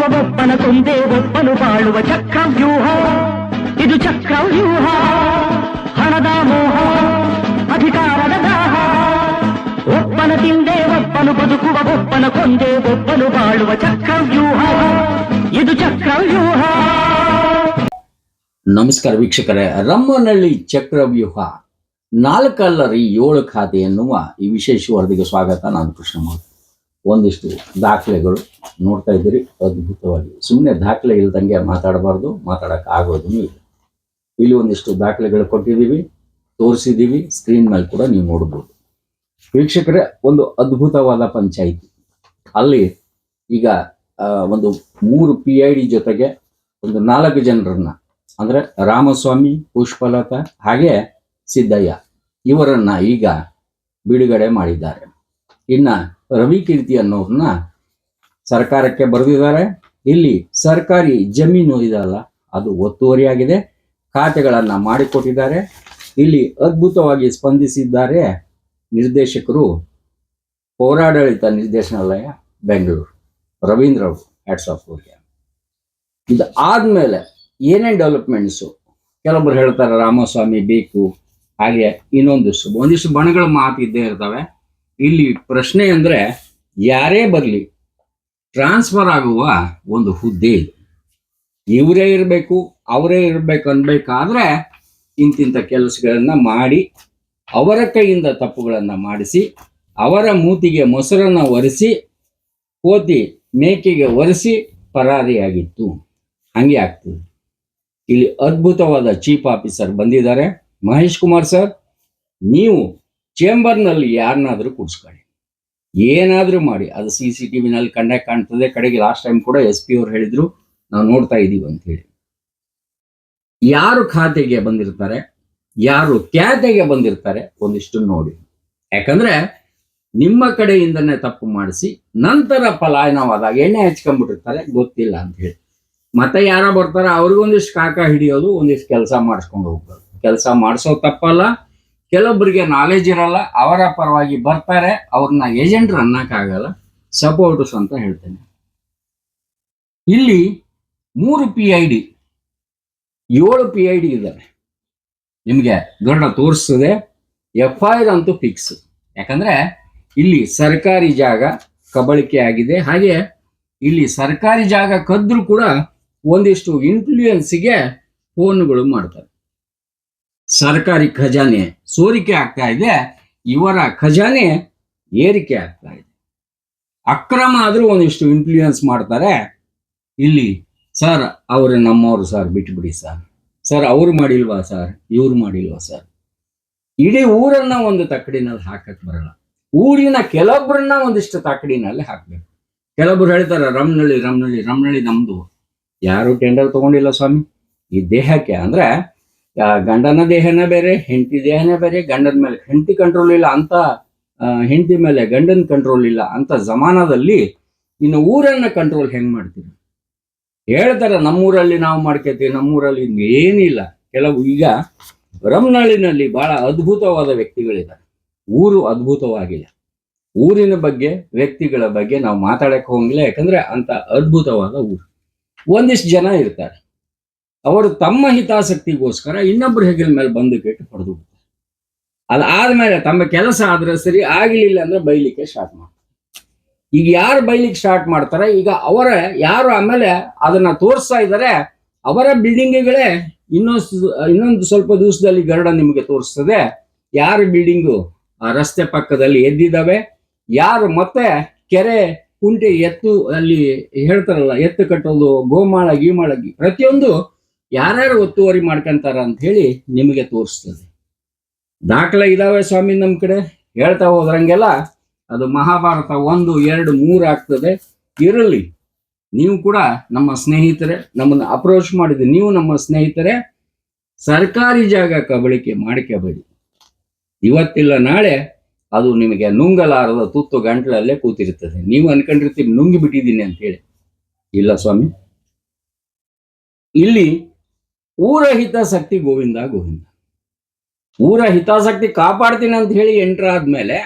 ಒಪ್ಪನ ಕೊಂದೆ ಒಪ್ಪನು ಬಾಳುವ ಚಕ್ರವ್ಯೂಹ ಇದು ಚಕ್ರವ್ಯೂಹ. ಹಣದ ಮೋಹ ಅಧಿಕಾರದ ದಾಹ, ಒಪ್ಪನ ತಿಂದೆ ಒಪ್ಪನು ಬದುಕುವ ಒಪ್ಪನ ಕೊಂದೆ ಒಪ್ಪನು ಬಾಳುವ ಚಕ್ರವ್ಯೂಹ ಇದು ಚಕ್ರವ್ಯೂಹ. ನಮಸ್ಕಾರ ವೀಕ್ಷಕರೇ, ರಮ್ಮನಹಳ್ಳಿ ಚಕ್ರವ್ಯೂಹ 4×7 ಖಾತೆ ಎನ್ನುವ ಈ ವಿಶೇಷ ವರದಿಗೆ ಸ್ವಾಗತ. ನಾನು ಕೃಷ್ಣಮೂರ್ತಿ. ಒಂದಿಷ್ಟು ದಾಖಲೆಗಳು ನೋಡ್ತಾ ಇದ್ದೀರಿ, ಅದ್ಭುತವಾಗಿ. ಸುಮ್ಮನೆ ದಾಖಲೆ ಇಲ್ದಂಗೆ ಮಾತಾಡಬಾರ್ದು, ಮಾತಾಡಕ್ಕೆ ಆಗೋದು ಇಲ್ಲ. ಇಲ್ಲಿ ಒಂದಿಷ್ಟು ದಾಖಲೆಗಳು ಕೊಟ್ಟಿದ್ದೀವಿ, ತೋರಿಸಿದ್ದೀವಿ, ಸ್ಕ್ರೀನ್ ಮೇಲೆ ಕೂಡ ನೀವು ನೋಡ್ಬೋದು. ವೀಕ್ಷಕರೇ, ಒಂದು ಅದ್ಭುತವಾದ ಪಂಚಾಯಿತಿ. ಅಲ್ಲಿ ಈಗ ಒಂದು 3 PID ಜೊತೆಗೆ ಒಂದು 4 ಜನರನ್ನ, ಅಂದ್ರೆ ರಾಮಸ್ವಾಮಿ, ಪುಷ್ಪಲತಾ ಹಾಗೆ ಸಿದ್ದಯ್ಯ, ಇವರನ್ನ ಈಗ ಬಿಡುಗಡೆ ಮಾಡಿದ್ದಾರೆ. ಇನ್ನ ರವಿಕೀರ್ತಿ ಅನ್ನೋರನ್ನ ಸರ್ಕಾರಕ್ಕೆ ಬರೆದಿದ್ದಾರೆ. ಇಲ್ಲಿ ಸರ್ಕಾರಿ ಜಮೀನು ಇದಲ್ಲ, ಅದು ಒತ್ತುವರಿಯಾಗಿದೆ, ಖಾತೆಗಳನ್ನ ಮಾಡಿಕೊಟ್ಟಿದ್ದಾರೆ. ಇಲ್ಲಿ ಅದ್ಭುತವಾಗಿ ಸ್ಪಂದಿಸಿದ್ದಾರೆ ನಿರ್ದೇಶಕರು, ಪೌರಾಡಳಿತ ನಿರ್ದೇಶನಾಲಯ ಬೆಂಗಳೂರು, ರವೀಂದ್ರ ಅವರು. ಹ್ಯಾಟ್ಸ್ ಆಫ್ ಅವ್ರಿಗೆ. ಇದು ಆದ್ಮೇಲೆ ಏನೇನು ಡೆವಲಪ್ಮೆಂಟ್ಸು, ಕೆಲವೊಬ್ರು ಹೇಳ್ತಾರೆ ರಾಮಸ್ವಾಮಿ ಬೇಕು, ಹಾಗೆ ಒಂದಿಷ್ಟು ಬಣಗಳ ಮಾತು ಇದ್ದೇ ಇರ್ತವೆ. ಇಲ್ಲಿ ಪ್ರಶ್ನೆ ಅಂದ್ರೆ, ಯಾರೇ ಬರಲಿ ಟ್ರಾನ್ಸ್ಫರ್ ಆಗುವ ಒಂದು ಹುದ್ದೆ ಇದು. ಇವರೇ ಇರಬೇಕು, ಅವರೇ ಇರಬೇಕು ಅನ್ಬೇಕಾದ್ರೆ ಇಂತಿಂಥ ಕೆಲಸಗಳನ್ನ ಮಾಡಿ, ಅವರ ಕೈಯಿಂದ ತಪ್ಪುಗಳನ್ನ ಮಾಡಿಸಿ, ಅವರ ಮೂತಿಗೆ ಮೊಸರನ್ನ ಒರೆಸಿ, ಕೋತಿ ಮೇಕೆಗೆ ಒರೆಸಿ ಪರಾರಿಯಾಗಿತ್ತು. ಹಂಗೆ ಆಗ್ತದೆ. ಇಲ್ಲಿ ಅದ್ಭುತವಾದ ಚೀಫ್ ಆಫೀಸರ್ ಬಂದಿದ್ದಾರೆ. ಮಹೇಶ್ ಕುಮಾರ್ ಸರ್, ನೀವು ಚೇಂಬರ್ನಲ್ಲಿ ಯಾರನ್ನಾದ್ರೂ ಕೂಡಿಸ್ಕೊಳ್ಳಿ, ಏನಾದ್ರೂ ಮಾಡಿ. ಅದು CCTVನಲ್ಲಿ ಕಂಡೇ ಕಾಣ್ತದೆ. ಕಡೆಗೆ ಲಾಸ್ಟ್ ಟೈಮ್ ಕೂಡ SP ಅವ್ರು ಹೇಳಿದ್ರು, ನಾವು ನೋಡ್ತಾ ಇದ್ದೀವಿ ಅಂತ ಹೇಳಿ. ಯಾರು ಖಾತೆಗೆ ಬಂದಿರ್ತಾರೆ, ಯಾರು ಖ್ಯಾತೆಗೆ ಬಂದಿರ್ತಾರೆ, ಒಂದಿಷ್ಟು ನೋಡಿ. ಯಾಕಂದ್ರೆ ನಿಮ್ಮ ಕಡೆಯಿಂದನೇ ತಪ್ಪು ಮಾಡಿಸಿ ನಂತರ ಪಲಾಯನವಾದಾಗ ಎಣ್ಣೆ ಹಚ್ಕೊಂಡ್ಬಿಟ್ಟಿರ್ತಾರೆ, ಗೊತ್ತಿಲ್ಲ ಅಂತ ಹೇಳಿ. ಮತ್ತೆ ಯಾರ ಬರ್ತಾರೆ, ಅವ್ರಿಗೊಂದಿಷ್ಟು ಕಾಕ ಹಿಡಿಯೋದು, ಒಂದಿಷ್ಟು ಕೆಲಸ ಮಾಡಿಸ್ಕೊಂಡು ಹೋಗ್ಬೋದು. ಕೆಲಸ ಮಾಡಿಸೋ ತಪ್ಪಲ್ಲ, ಕೆಲವೊಬ್ಬರಿಗೆ ನಾಲೆಜ್ ಇರಲ್ಲ, ಅವರ ಪರವಾಗಿ ಬರ್ತಾರೆ, ಅವ್ರನ್ನ ಏಜೆಂಟ್ರು ಅನ್ನಕ್ಕಾಗಲ್ಲ, ಸಪೋರ್ಟರ್ಸ್ ಅಂತ ಹೇಳ್ತೇನೆ. ಇಲ್ಲಿ 3 PID 7 PID ಇದ್ದಾರೆ. ನಿಮಗೆ ದೊಡ್ಡ ತೋರಿಸ್ತದೆ. FIR ಅಂತೂ ಫಿಕ್ಸ್. ಯಾಕಂದ್ರೆ ಇಲ್ಲಿ ಸರ್ಕಾರಿ ಜಾಗ ಕಬಳಿಕೆ ಆಗಿದೆ. ಹಾಗೆ ಇಲ್ಲಿ ಸರ್ಕಾರಿ ಜಾಗ ಕದ್ರೂ ಕೂಡ ಒಂದಿಷ್ಟು ಇನ್ಫ್ಲೂಯೆನ್ಸ್ಗೆ ಫೋನ್ಗಳು ಮಾಡ್ತಾರೆ. ಸರ್ಕಾರಿ ಖಜಾನೆ ಸೋರಿಕೆ ಆಗ್ತಾ ಇದೆ, ಇವರ ಖಜಾನೆ ಏರಿಕೆ ಆಗ್ತಾ ಇದೆ. ಅಕ್ರಮ ಆದ್ರೂ ಒಂದಿಷ್ಟು ಇನ್ಫ್ಲೂಯೆನ್ಸ್ ಮಾಡ್ತಾರೆ. ಇಲ್ಲಿ ಸರ್ ಅವರು ನಮ್ಮವರು ಸರ್, ಬಿಟ್ಬಿಡಿ ಸರ್ ಅವ್ರು ಮಾಡಿಲ್ವಾ ಸರ್, ಇವ್ರು ಮಾಡಿಲ್ವಾ ಸರ್. ಇಡೀ ಊರನ್ನ ಒಂದು ತಕ್ಕಡಿನಲ್ಲಿ ಹಾಕಕ್ ಬರಲ್ಲ. ಊರಿನ ಕೆಲವೊಬ್ಬರನ್ನ ಒಂದಿಷ್ಟು ತಕ್ಕಡಿನಲ್ಲಿ ಹಾಕ್ಬೇಕು. ಕೆಲವೊಬ್ರು ಹೇಳ್ತಾರೆ ರಮ್ನಳ್ಳಿ ನಮ್ದು. ಯಾರು ಟೆಂಡರ್ ತಗೊಂಡಿಲ್ಲ ಸ್ವಾಮಿ. ಈ ದೇಹಕ್ಕೆ ಅಂದ್ರೆ ಗಂಡನ ದೇಹನೇ ಬೇರೆ, ಹೆಂಡತಿ ದೇಹನೇ ಬೇರೆ. ಗಂಡನ ಮೇಲೆ ಹೆಂಡತಿ ಕಂಟ್ರೋಲ್ ಇಲ್ಲ ಅಂತ, ಹೆಂಡತಿ ಮೇಲೆ ಗಂಡನ ಕಂಟ್ರೋಲ್ ಇಲ್ಲ ಅಂತ ಜಮಾನದಲ್ಲಿ ಇನ್ನು ಊರನ್ನ ಕಂಟ್ರೋಲ್ ಹೆಂಗ್ ಮಾಡ್ತೀವಿ? ಹೇಳ್ತಾರೆ ನಮ್ಮೂರಲ್ಲಿ ನಾವು ಮಾಡ್ಕೋತೀವಿ, ನಮ್ಮೂರಲ್ಲಿ ಏನಿಲ್ಲ. ಕೆಲವು ಈಗ ರಮ್ನಳ್ಳಿನಲ್ಲಿ ಬಹಳ ಅದ್ಭುತವಾದ ವ್ಯಕ್ತಿಗಳಿದ್ದಾರೆ. ಊರು ಅದ್ಭುತವಾಗಿಲ್ಲ. ಊರಿನ ಬಗ್ಗೆ, ವ್ಯಕ್ತಿಗಳ ಬಗ್ಗೆ ನಾವು ಮಾತಾಡಕ್ಕೆ ಹೋಗಿಲ್ಲ. ಯಾಕಂದ್ರೆ ಅಂತ ಅದ್ಭುತವಾದ ಊರು. ಒಂದಿಷ್ಟು ಜನ ಇರ್ತಾರೆ, ಅವರು ತಮ್ಮ ಹಿತಾಸಕ್ತಿಗೋಸ್ಕರ ಇನ್ನೊಬ್ಬರ ಹೆಗಲ ಮೇಲೆ ಬಂದು ಕೆಟ್ಟು ಹೊಡೆದು ಬಿಡ್ತಾರೆ. ಅದಾದ್ಮೇಲೆ ತಮ್ಮ ಕೆಲಸ ಆದ್ರೆ ಸರಿ, ಆಗಿಲಿಲ್ಲ ಅಂದ್ರೆ ಬೈಲಿಕ್ಕೆ ಸ್ಟಾರ್ಟ್ ಮಾಡ್ತಾರೆ. ಈಗ ಯಾರು ಬೈಲಿಕ್ಕೆ ಸ್ಟಾರ್ಟ್ ಮಾಡ್ತಾರೆ, ಈಗ ಅವರ ಯಾರು ಆಮೇಲೆ ಅದನ್ನ ತೋರಿಸ್ತಾ ಇದ್ದಾರೆ, ಅವರ ಬಿಲ್ಡಿಂಗ್ಗಳೇ ಇನ್ನೊಂದು ಸ್ವಲ್ಪ ದಿವಸದಲ್ಲಿ ಗರುಡ ನಿಮಗೆ ತೋರಿಸ್ತದೆ. ಯಾರು ಬಿಲ್ಡಿಂಗು ರಸ್ತೆ ಪಕ್ಕದಲ್ಲಿ ಎದ್ದಿದ್ದಾವೆ, ಯಾರು ಮತ್ತೆ ಕೆರೆ ಕುಂಟೆ ಎತ್ತು ಅಲ್ಲಿ ಹೇಳ್ತಾರಲ್ಲ, ಎತ್ತು ಕಟ್ಟೋದು, ಗೋಮಾಳ ಗೀಮಾಳಗಿ ಪ್ರತಿಯೊಂದು ಯಾರ್ಯಾರು ಒತ್ತುವರಿ ಮಾಡ್ಕೊಂತಾರ ಅಂತ ಹೇಳಿ ನಿಮಗೆ ತೋರಿಸ್ತದೆ. ದಾಖಲೆ ಇದಾವೆ ಸ್ವಾಮಿ ನಮ್ಮ ಕಡೆ. ಹೇಳ್ತಾ ಹೋದ್ರಂಗೆಲ್ಲ ಅದು ಮಹಾಭಾರತ 1, 2, 3 ಆಗ್ತದೆ. ಇರಲಿ, ನೀವು ಕೂಡ ನಮ್ಮ ಸ್ನೇಹಿತರೆ, ನಮ್ಮನ್ನು ಅಪ್ರೋಚ್ ಮಾಡಿದ್ರೆ ನೀವು ನಮ್ಮ ಸ್ನೇಹಿತರೆ. ಸರ್ಕಾರಿ ಜಾಗ ಕಬಳಿಕೆ ಮಾಡ್ಕೋಬೇಡಿ. ಇವತ್ತಿಲ್ಲ ನಾಳೆ ಅದು ನಿಮಗೆ ನುಂಗಲಾರದ ತುತ್ತು ಗಂಟಲಲ್ಲೇ ಕೂತಿರ್ತದೆ. ನೀವು ಅನ್ಕೊಂಡಿರ್ತೀವಿ ನುಂಗಿ ಬಿಟ್ಟಿದ್ದೀನಿ ಅಂತ ಹೇಳಿ. ಇಲ್ಲ ಸ್ವಾಮಿ, ಇಲ್ಲಿ ಊರ ಹಿತಾಸಕ್ತಿ ಗೋವಿಂದ. ಊರ ಹಿತಾಸಕ್ತಿ ಕಾಪಾಡ್ತೀನಿ ಅಂತ ಹೇಳಿ ಎಂಟರ್ ಆದ್ಮೇಲೆ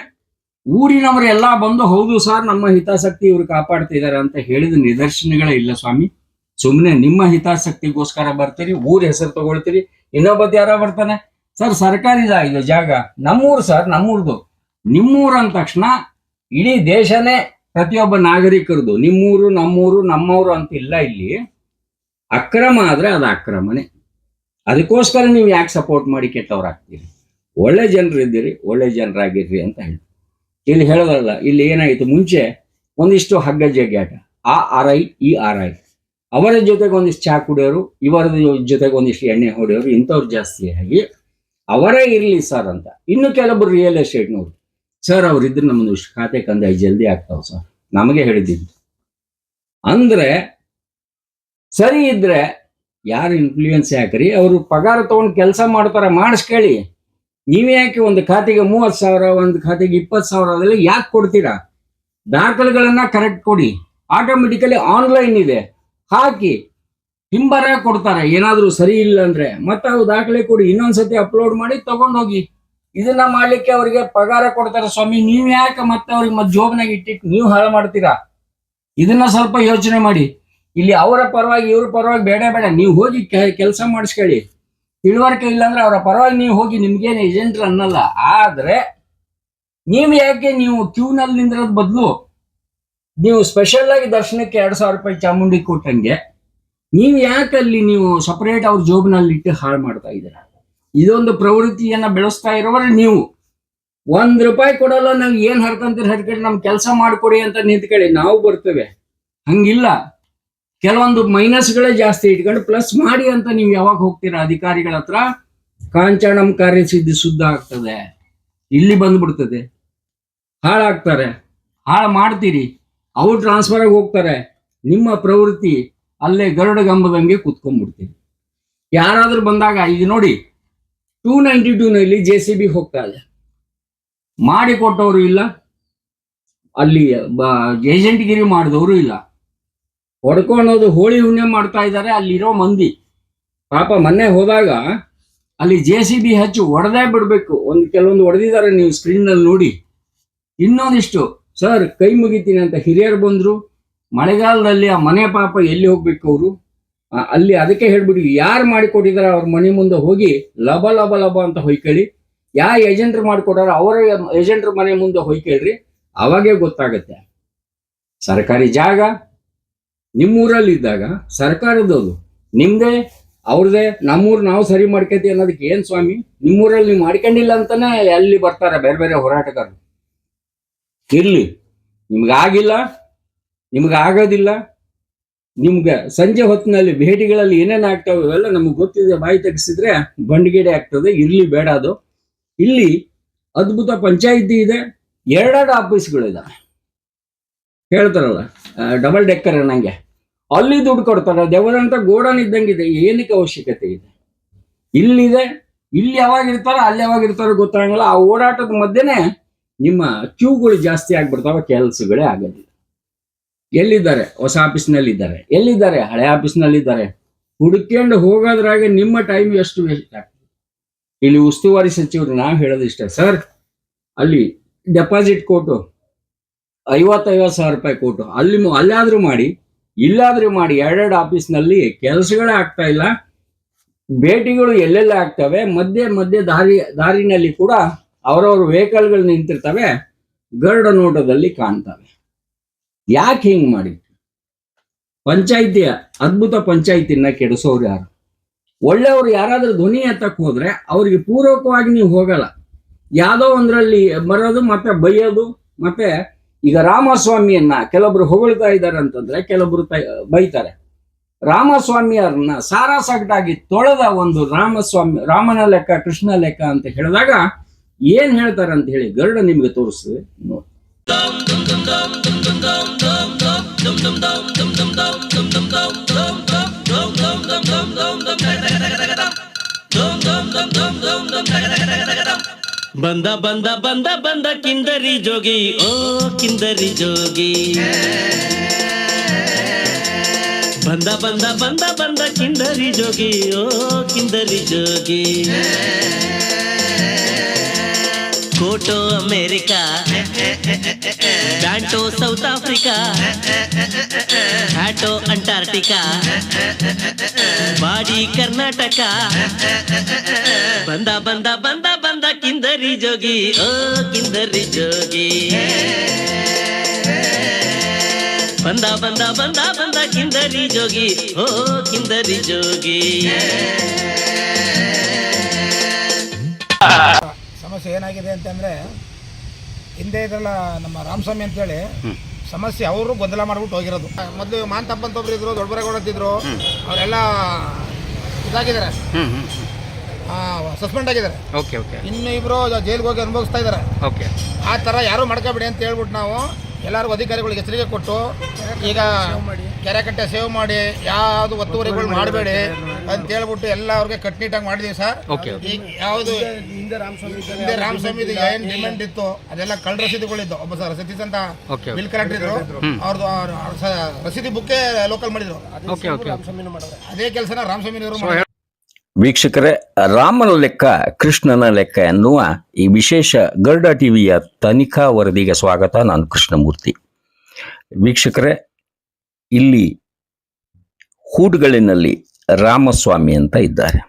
ಊರಿನವರೆಲ್ಲ ಬಂದು ಹೌದು ಸರ್ ನಮ್ಮ ಹಿತಾಸಕ್ತಿ ಇವ್ರು ಕಾಪಾಡ್ತಾ ಇದಾರೆ ಅಂತ ಹೇಳಿದ ನಿದರ್ಶನಗಳೇ ಇಲ್ಲ ಸ್ವಾಮಿ. ಸುಮ್ಮನೆ ನಿಮ್ಮ ಹಿತಾಸಕ್ತಿಗೋಸ್ಕರ ಬರ್ತೀರಿ, ಊರ್ ಹೆಸರು ತಗೊಳ್ತೀರಿ, ಇನ್ನೊಬ್ಬತ್ ಯಾರೋ ಬರ್ತಾನೆ ಸರ್ ಸರ್ಕಾರಿದ ಇದು ಜಾಗ ನಮ್ಮೂರು ಸರ್ ನಮ್ಮೂರ್ದು. ನಿಮ್ಮೂರು ಅಂದ ತಕ್ಷಣ ಇಡೀ ದೇಶನೇ ಪ್ರತಿಯೊಬ್ಬ ನಾಗರಿಕರದು. ನಿಮ್ಮೂರು ನಮ್ಮೂರು ನಮ್ಮೂರು ಅಂತ ಇಲ್ಲ ಇಲ್ಲಿ. ಅಕ್ರಮ ಆದ್ರೆ ಅದು ಅಕ್ರಮನೇ. ಅದಕ್ಕೋಸ್ಕರ ನೀವು ಯಾಕೆ ಸಪೋರ್ಟ್ ಮಾಡಿ ಕೆಟ್ಟವ್ರಾಗ್ತೀರಿ? ಒಳ್ಳೆ ಜನರು ಇದ್ದೀರಿ, ಒಳ್ಳೆ ಜನರಾಗಿರ್ರಿ ಅಂತ ಹೇಳಿ ಇಲ್ಲಿ ಹೇಳೋದಲ್ಲ. ಇಲ್ಲಿ ಏನಾಗಿತ್ತು, ಮುಂಚೆ ಒಂದಿಷ್ಟು ಹಗ್ಗ ಜಗ್ಗಾಟ, ಆ ಆರ್ ಐ ಈ ಆರ್ ಐ, ಅವರ ಜೊತೆಗೆ ಒಂದಿಷ್ಟು ಚಾ ಕುಡಿಯೋರು, ಇವರ ಜೊತೆಗೆ ಒಂದಿಷ್ಟು ಎಣ್ಣೆ ಹೊಡೆಯೋರು, ಇಂಥವ್ರು ಜಾಸ್ತಿ ಆಗಿ ಅವರೇ ಇರ್ಲಿ ಸರ್ ಅಂತ. ಇನ್ನು ಕೆಲವರು ರಿಯಲ್ ಎಸ್ಟೇಟ್ನವ್ರು ಸರ್ ಅವ್ರಿದ್ರೆ ನಮ್ಮದು ಇಷ್ಟು ಖಾತೆ ಕಂದಾಯ ಜಲ್ದಿ ಆಗ್ತಾವ ಸರ್, ನಮಗೆ ಹೇಳಿದ್ದು ಅಂದ್ರೆ ಸರಿ ಇದ್ರೆ ಯಾರು ಇನ್ಫ್ಲೂಯೆನ್ಸ್ ಯಾಕ್ರಿ? ಅವರು ಪಗಾರ ತಗೊಂಡು ಕೆಲಸ ಮಾಡ್ತಾರ, ಮಾಡಿಸ್ಕೇಳಿ. ನೀವೇ ಯಾಕೆ ಒಂದು ಖಾತೆಗೆ 30,000, ಒಂದು ಖಾತೆಗೆ 20,000 ಅದೆಲ್ಲ ಯಾಕೆ ಕೊಡ್ತೀರಾ? ದಾಖಲೆಗಳನ್ನ ಕರೆಕ್ಟ್ ಕೊಡಿ. ಆಟೋಮೆಟಿಕಲಿ ಆನ್ಲೈನ್ ಇದೆ, ಹಾಕಿ ಹಿಂಬರ ಕೊಡ್ತಾರೆ. ಏನಾದ್ರೂ ಸರಿ ಇಲ್ಲ ಅಂದ್ರೆ ಮತ್ತೆ ಅವು ದಾಖಲೆ ಕೊಡಿ, ಇನ್ನೊಂದ್ಸತಿ ಅಪ್ಲೋಡ್ ಮಾಡಿ ತಗೊಂಡೋಗಿ. ಇದನ್ನ ಮಾಡ್ಲಿಕ್ಕೆ ಅವ್ರಿಗೆ ಪಗಾರ ಕೊಡ್ತಾರೆ ಸ್ವಾಮಿ. ನೀವ್ ಯಾಕೆ ಮತ್ತೆ ಅವ್ರಿಗೆ ಮತ್ತೆ ಜೋಬ್ನಾಗ ಇಟ್ಟಿಟ್ಟು ನೀವು ಹಾಳು ಮಾಡ್ತೀರಾ? ಇದನ್ನ ಸ್ವಲ್ಪ ಯೋಚನೆ ಮಾಡಿ. ಇಲ್ಲಿ ಅವರ ಪರವಾಗಿ ಇವ್ರ ಪರವಾಗಿ ಬೇಡ ಬೇಡ, ನೀವು ಹೋಗಿ ಕೆಲಸ ಮಾಡಿಸ್ಕೊಳ್ಳಿ. ತಿಳುವಳಿಕೆ ಇಲ್ಲಾಂದ್ರೆ ಅವರ ಪರವಾಗಿ ನೀವು ಹೋಗಿ, ನಿಮ್ಗೇನು ಏಜೆಂಟ್ರು ಅನ್ನಲ್ಲ. ಆದ್ರೆ ನೀವು ಯಾಕೆ ನೀವು ಕ್ಯೂನಲ್ಲಿ ನಿಂದ್ರದ ಬದಲು ನೀವು ಸ್ಪೆಷಲ್ ಆಗಿ ದರ್ಶನಕ್ಕೆ 2,000 ರೂಪಾಯಿ ಚಾಮುಂಡಿ ಕೊಟ್ಟಂಗೆ ನೀವು ಯಾಕೆ ಅಲ್ಲಿ ನೀವು ಸಪರೇಟ್ ಅವ್ರ ಜೋಬ್ನಲ್ಲಿ ಇಟ್ಟು ಹಾಳು ಮಾಡ್ತಾ ಇದ್ದೀರ? ಇದೊಂದು ಪ್ರವೃತ್ತಿಯನ್ನ ಬೆಳೆಸ್ತಾ ಇರೋರು ನೀವು. ₹1 ಕೊಡಲ್ಲ, ನಾವು ಏನ್ ಹರ್ಕಂತೀರಿ ಹರ್ಕೊಂಡು ನಮ್ ಕೆಲಸ ಮಾಡ್ಕೊಡಿ ಅಂತ ನಿಂತ್ಕೊಳ್ಳಿ, ನಾವು ಬರ್ತೇವೆ. ಹಂಗಿಲ್ಲ, ಕೆಲವೊಂದು ಮೈನಸ್ಗಳೇ ಜಾಸ್ತಿ ಇಟ್ಕೊಂಡು ಪ್ಲಸ್ ಮಾಡಿ ಅಂತ ನೀವು ಯಾವಾಗ ಹೋಗ್ತೀರಾ ಅಧಿಕಾರಿಗಳ ಹತ್ರ? ಕಾಂಚನಂ ಕಾರ್ಯಸಿದ್ಧಿ ಶುದ್ಧ ಆಗ್ತದೆ, ಇಲ್ಲಿ ಬಂದ್ಬಿಡ್ತದೆ. ಹಾಳಾಗ್ತಾರೆ, ಹಾಳು ಮಾಡ್ತೀರಿ, ಅವ್ರು ಟ್ರಾನ್ಸ್ಫರ್ ಆಗಿ ಹೋಗ್ತಾರೆ. ನಿಮ್ಮ ಪ್ರವೃತ್ತಿ ಅಲ್ಲೇ ಗರುಡಗಂಬದಂಗೆ ಕುತ್ಕೊಂಡ್ಬಿಡ್ತೀವಿ. ಯಾರಾದ್ರೂ ಬಂದಾಗ ಈಗ ನೋಡಿ 292ನಲ್ಲಿ JCB ಹೋಗ್ತಾ ಇದೆ, ಮಾಡಿಕೊಟ್ಟವರು ಇಲ್ಲ, ಅಲ್ಲಿ ಏಜೆಂಟ್ಗಿರಿ ಮಾಡಿದವರು ಇಲ್ಲ. ಹೊಡ್ಕೊಂಡೋದು ಹೋಳಿ ಹುಣ್ಣೆ ಮಾಡ್ತಾ ಇದ್ದಾರೆ ಅಲ್ಲಿರೋ ಮಂದಿ. ಪಾಪ ಮೊನ್ನೆ ಹೋದಾಗ ಅಲ್ಲಿ JCB ಹಚ್ಚಿ ಹೊಡೆದೇ ಬಿಡ್ಬೇಕು. ಕೆಲವೊಂದು ಹೊಡೆದಿದ್ದಾರೆ, ನೀವು ಸ್ಕ್ರೀನ್ನಲ್ಲಿ ನೋಡಿ. ಇನ್ನೊಂದಿಷ್ಟು ಸರ್ ಕೈ ಮುಗಿತೀನಿ ಅಂತ ಹಿರಿಯರು ಬಂದ್ರು. ಮಳೆಗಾಲದಲ್ಲಿ ಆ ಮನೆ ಪಾಪ ಎಲ್ಲಿ ಹೋಗ್ಬೇಕು ಅವರು? ಅಲ್ಲಿ ಅದಕ್ಕೆ ಹೇಳ್ಬಿಡಿ, ಯಾರು ಮಾಡಿಕೊಟ್ಟಿದಾರ ಅವ್ರ ಮನೆ ಮುಂದೆ ಹೋಗಿ ಲಬ ಲಬ ಲಬ ಅಂತ ಹೊಯ್ಕೊಳ್ಳಿ. ಯಾವ ಏಜೆಂಟ್ರು ಮಾಡಿಕೊಟ್ಟಾರ ಅವರ ಏಜೆಂಟ್ರ ಮನೆ ಮುಂದೆ ಹೊಯ್ಕೇಳ್ರಿ, ಅವಾಗೇ ಗೊತ್ತಾಗತ್ತೆ. ಸರ್ಕಾರಿ ಜಾಗ ನಿಮ್ಮೂರಲ್ಲಿ ಇದ್ದಾಗ ಸರ್ಕಾರದವರು ನಿಮ್ದೇ ಅವ್ರದೇ, ನಮ್ಮೂರು ನಾವು ಸರಿ ಮಾಡ್ಕೈತಿ ಅನ್ನೋದಕ್ಕೆ ಏನ್ ಸ್ವಾಮಿ? ನಿಮ್ಮೂರಲ್ಲಿ ನೀವು ಮಾಡ್ಕೊಂಡಿಲ್ಲ ಅಂತಾನೆ ಅಲ್ಲಿ ಬರ್ತಾರೆ ಬೇರೆ ಬೇರೆ ಹೋರಾಟಗಾರರು. ಇರ್ಲಿ, ನಿಮ್ಗಾಗಿಲ್ಲ, ನಿಮ್ಗಾಗೋದಿಲ್ಲ. ನಿಮ್ಗೆ ಸಂಜೆ ಹೊತ್ತಿನಲ್ಲಿ ಭೇಟಿಗಳಲ್ಲಿ ಏನೇನು ಆಗ್ತಾವೆ ಇವೆಲ್ಲ ನಮ್ಗೆ ಗೊತ್ತಿದೆ. ಬಾಯಿ ತೆಗೆಸಿದ್ರೆ ಬಂಡ್ಗಿಡೆ ಆಗ್ತದೆ. ಇರ್ಲಿ, ಬೇಡ ಅದು. ಇಲ್ಲಿ ಅದ್ಭುತ ಪಂಚಾಯಿತಿ ಇದೆ, 2 ಆಫೀಸ್ಗಳಿದಾವೆ. ಹೇಳ್ತಾರಲ್ಲ ಡಬಲ್ ಡೆಕ್ಕರ್ ಅನ್ನಂಗೆ, ಅಲ್ಲಿ ದುಡ್ಡು ಕೊಡ್ತಾರೆ. ದೇವರಂತ ಗೋಡನ್ ಇದ್ದಂಗಿದೆ, ಏನಕ್ಕೆ ಅವಶ್ಯಕತೆ ಇದೆ? ಇಲ್ಲಿದೆ, ಇಲ್ಲಿ ಯಾವಾಗ ಇರ್ತಾರೋ ಅಲ್ಲಿ ಯಾವಾಗ ಇರ್ತಾರೋ ಗೊತ್ತಾಗಲ್ಲ. ಆ ಓಡಾಟದ ಮಧ್ಯೆನೆ ನಿಮ್ಮ ಕ್ಯೂಗಳು ಜಾಸ್ತಿ ಆಗ್ಬಿಡ್ತಾವೆ, ಕೆಲಸಗಳೇ ಆಗೋದಿಲ್ಲ. ಎಲ್ಲಿದ್ದಾರೆ? ಹೊಸ ಆಫೀಸ್ನಲ್ಲಿ ಇದ್ದಾರೆ. ಎಲ್ಲಿದ್ದಾರೆ? ಹಳೆ ಆಫೀಸ್ನಲ್ಲಿ ಇದ್ದಾರೆ. ಹುಡುಕೊಂಡು ಹೋಗೋದ್ರಾಗೆ ನಿಮ್ಮ ಟೈಮ್ ಎಷ್ಟು ವೇಸ್ಟ್ ಆಗ್ತದೆ. ಇಲ್ಲಿ ಉಸ್ತುವಾರಿ ಸಚಿವರು ನಾವು ಹೇಳೋದಿಷ್ಟೇ, ಸರ್ ಅಲ್ಲಿ ಡೆಪಾಸಿಟ್ ಕೊಟ್ಟು 50,000 ರೂಪಾಯಿ ಕೊಟ್ಟು ಅಲ್ಲಾದ್ರೂ ಮಾಡಿ, ಇಲ್ಲಾದ್ರೂ ಮಾಡಿ. 2 ಆಫೀಸ್ನಲ್ಲಿ ಕೆಲಸಗಳೇ ಆಗ್ತಾ ಇಲ್ಲ. ಭೇಟಿಗಳು ಎಲ್ಲೆಲ್ಲ ಆಗ್ತವೆ, ಮಧ್ಯೆ ಮಧ್ಯೆ ದಾರಿನಲ್ಲಿ ಕೂಡ ಅವರವ್ರ ವೆಹಿಕಲ್ಗಳು ನಿಂತಿರ್ತವೆ, ಗರುಡ ನೋಟದಲ್ಲಿ ಕಾಣ್ತವೆ. ಯಾಕೆ ಹಿಂಗ್ ಮಾಡಿ? ಪಂಚಾಯಿತಿಯ ಅದ್ಭುತ ಪಂಚಾಯಿತಿನ ಕೆಡಿಸೋರು ಯಾರು? ಒಳ್ಳೆಯವರು ಯಾರಾದ್ರೂ ಧ್ವನಿ ಎತ್ತಕ್ಕೆ ಹೋದ್ರೆ ಅವ್ರಿಗೆ ಪೂರಕವಾಗಿ ನೀವು ಹೋಗಲ್ಲ. ಯಾವ್ದೋ ಒಂದ್ರಲ್ಲಿ ಬರೋದು ಮತ್ತೆ ಬೈಯೋದು. ಮತ್ತೆ ಈಗ ರಾಮಸ್ವಾಮಿಯನ್ನ ಕೆಲವೊಬ್ರು ಹೊಗಳ್ತಾ ಇದ್ದಾರೆ ಅಂತಂದ್ರೆ ಕೆಲವೊಬ್ರು ಬೈತಾರೆ. ರಾಮಸ್ವಾಮಿಯವ್ರನ್ನ ಸಾರಾಸಗಟಾಗಿ ತೊಳೆದ ಒಂದು ರಾಮನ ಲೆಕ್ಕ ಕೃಷ್ಣ ಲೆಕ್ಕ ಅಂತ ಹೇಳಿದಾಗ ಏನ್ ಹೇಳ್ತಾರೆ ಅಂತ ಹೇಳಿ ಗರುಡ ನಿಮ್ಗೆ ತೋರಿಸ್ತದೆ ನೋಡಿ. ಬಂದ ಬಂದ ಬಂದ ಬಂದ ಕಿಂದರಿ ಜೋಗಿ, ಓ ಕಿಂದರಿ ಜೋಗಿ. ಬಂದ ಬಂದ ಬಂದ ಬಂದ ಕಿಂದರಿ ಜೋಗಿ, ಓ ಕಿಂದರಿ ಜೋಗಿ. ಕೋಟೋ ಅಮೇರಿಕಾ ಬ್ಯಾಂಟೋ ಸೌತ್ ಆಫ್ರಿಕಾ, ಹ್ಯಾಟೋ ಅಂಟಾರ್ಟಿಕಾ, ಬಾಡಿ ಕರ್ನಾಟಕ. ಬಂದ ಬಂದ ಬಂದ ಬಂದ ಕಿಂದರಿ ಜೋಗಿ, ಓ ಕಿಂದರಿ ಜೋಗಿ. ಬಂದ ಬಂದ ಬಂದ ಬಂದ ಕಿಂದರಿ ಜೋಗಿ, ಓ ಕಿಂದರಿ ಜೋಗಿ. ಸಮಸ್ಯೆ ಏನಾಗಿದೆ ಅಂತಂದರೆ, ಹಿಂದೆ ಇದೆಲ್ಲ ನಮ್ಮ ರಾಮಸ್ವಾಮಿ ಅಂತೇಳಿ ಸಮಸ್ಯೆ ಅವರು ಗೊಂದಲ ಮಾಡ್ಬಿಟ್ಟು ಹೋಗಿರೋದು. ಮೊದಲು ಮಾಂತಪ್ಪ ಅಂತ ಒಬ್ರು ಇದ್ರು, ದೊಡ್ಡಬರಗೌಡ ಅಂತಿದ್ರು, ಅವರೆಲ್ಲ ಇದಾಗಿದ್ದಾರೆ, ಸಸ್ಪೆಂಡ್ ಆಗಿದ್ದಾರೆ. ಇನ್ನು ಇಬ್ಬರು ಜೈಲಿಗೆ ಹೋಗಿ ಅನುಭವಿಸ್ತಾ ಇದ್ದಾರೆ. ಆ ಥರ ಯಾರು ಮಾಡ್ಕೋಬೇಡಿ ಅಂತ ಹೇಳ್ಬಿಟ್ಟು ನಾವು ಎಲ್ಲರಿಗೂ ಅಧಿಕಾರಿಗಳಿಗೆ ಎಚ್ಚರಿಕೆ ಕೊಟ್ಟು, ಈಗ ಕೆರೆ ಕಟ್ಟೆ ಸೇವ್ ಮಾಡಿ, ಯಾವುದು ಒತ್ತುವರಿಗಳು ಮಾಡಬೇಡಿ ಅಂತ ಹೇಳ್ಬಿಟ್ಟು ಎಲ್ಲ ಅವ್ರಿಗೆ ಕಟ್ನಿಟ್ಟಾಗಿ ಮಾಡಿದೀವಿ ಸರ್. ಈಗ ಯಾವುದು ಹಿಂದೆ ರಾಮಸ್ವಾಮಿದು ಏನು ಡಿಮ್ಯಾಂಡ್ ಇತ್ತು ಅದೆಲ್ಲ ಕಳ್ಳ ರಸೀದಿಗಳಿದ್ದು. ಒಬ್ಬ ಸರ್ ಸತೀಶ್ ಅಂತ ಬಿಲ್ ಕಲೆಕ್ಟರ್ ಇದ್ರು, ಅವ್ರದ್ದು ರಸೀದಿ ಬುಕ್ಕೇ ಲೋಕಲ್ ಮಾಡಿದ್ರು. ಅದೇ ಕೆಲಸನ ರಾಮಸ್ವಾಮಿನವರು. ವೀಕ್ಷಕರೇ, ರಾಮನ ಲೆಕ್ಕ ಕೃಷ್ಣನ ಲೆಕ್ಕ ಎನ್ನುವ ಈ ವಿಶೇಷ ಗರುಡ ಟಿವಿಯ ತನಿಖಾ ವರದಿಗೆ ಸ್ವಾಗತ. ನಾನು ಕೃಷ್ಣಮೂರ್ತಿ. ವೀಕ್ಷಕರೇ, ಇಲ್ಲಿ ಹೂಡ್ಗಳಿನಲ್ಲಿ ರಾಮಸ್ವಾಮಿ ಅಂತ ಇದ್ದಾರೆ.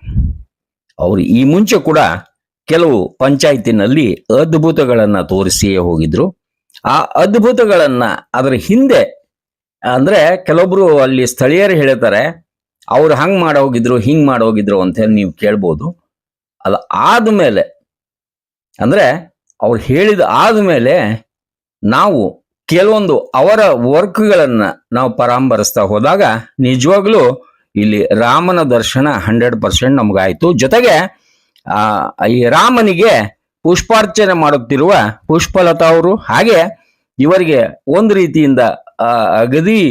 ಅವರು ಈ ಮುಂಚೆ ಕೂಡ ಕೆಲವು ಪಂಚಾಯತಿನಲ್ಲಿ ಅದ್ಭುತಗಳನ್ನ ತೋರಿಸಿಯೇ ಹೋಗಿದ್ರು. ಆ ಅದ್ಭುತಗಳನ್ನ ಅದರ ಹಿಂದೆ ಅಂದ್ರೆ ಕೆಲವೊಬ್ರು ಅಲ್ಲಿ ಸ್ಥಳೀಯರು ಹೇಳ್ತಾರೆ, ಅವ್ರು ಹಂಗೆ ಮಾಡೋಗಿದ್ರು ಹಿಂಗೆ ಮಾಡೋಗಿದ್ರು ಅಂತ ಹೇಳಿ ನೀವು ಕೇಳ್ಬೋದು. ಅದು ಆದಮೇಲೆ ಅಂದ್ರೆ ಅವ್ರು ಹೇಳಿದ ಆದಮೇಲೆ ನಾವು ಕೆಲವೊಂದು ಅವರ ವರ್ಕ್ಗಳನ್ನು ನಾವು ಪರಾಮರ್ಶಿಸ್ತಾ ಹೋದಾಗ ನಿಜವಾಗ್ಲೂ ಇಲ್ಲಿ ರಾಮನ ದರ್ಶನ 100% ನಮಗಾಯ್ತು. ಜೊತೆಗೆ ಈ ರಾಮನಿಗೆ ಪುಷ್ಪಾರ್ಚನೆ ಮಾಡುತ್ತಿರುವ ಪುಷ್ಪಲತಾ ಅವರು, ಹಾಗೆ ಇವರಿಗೆ ಒಂದು ರೀತಿಯಿಂದ ಅಗದಿ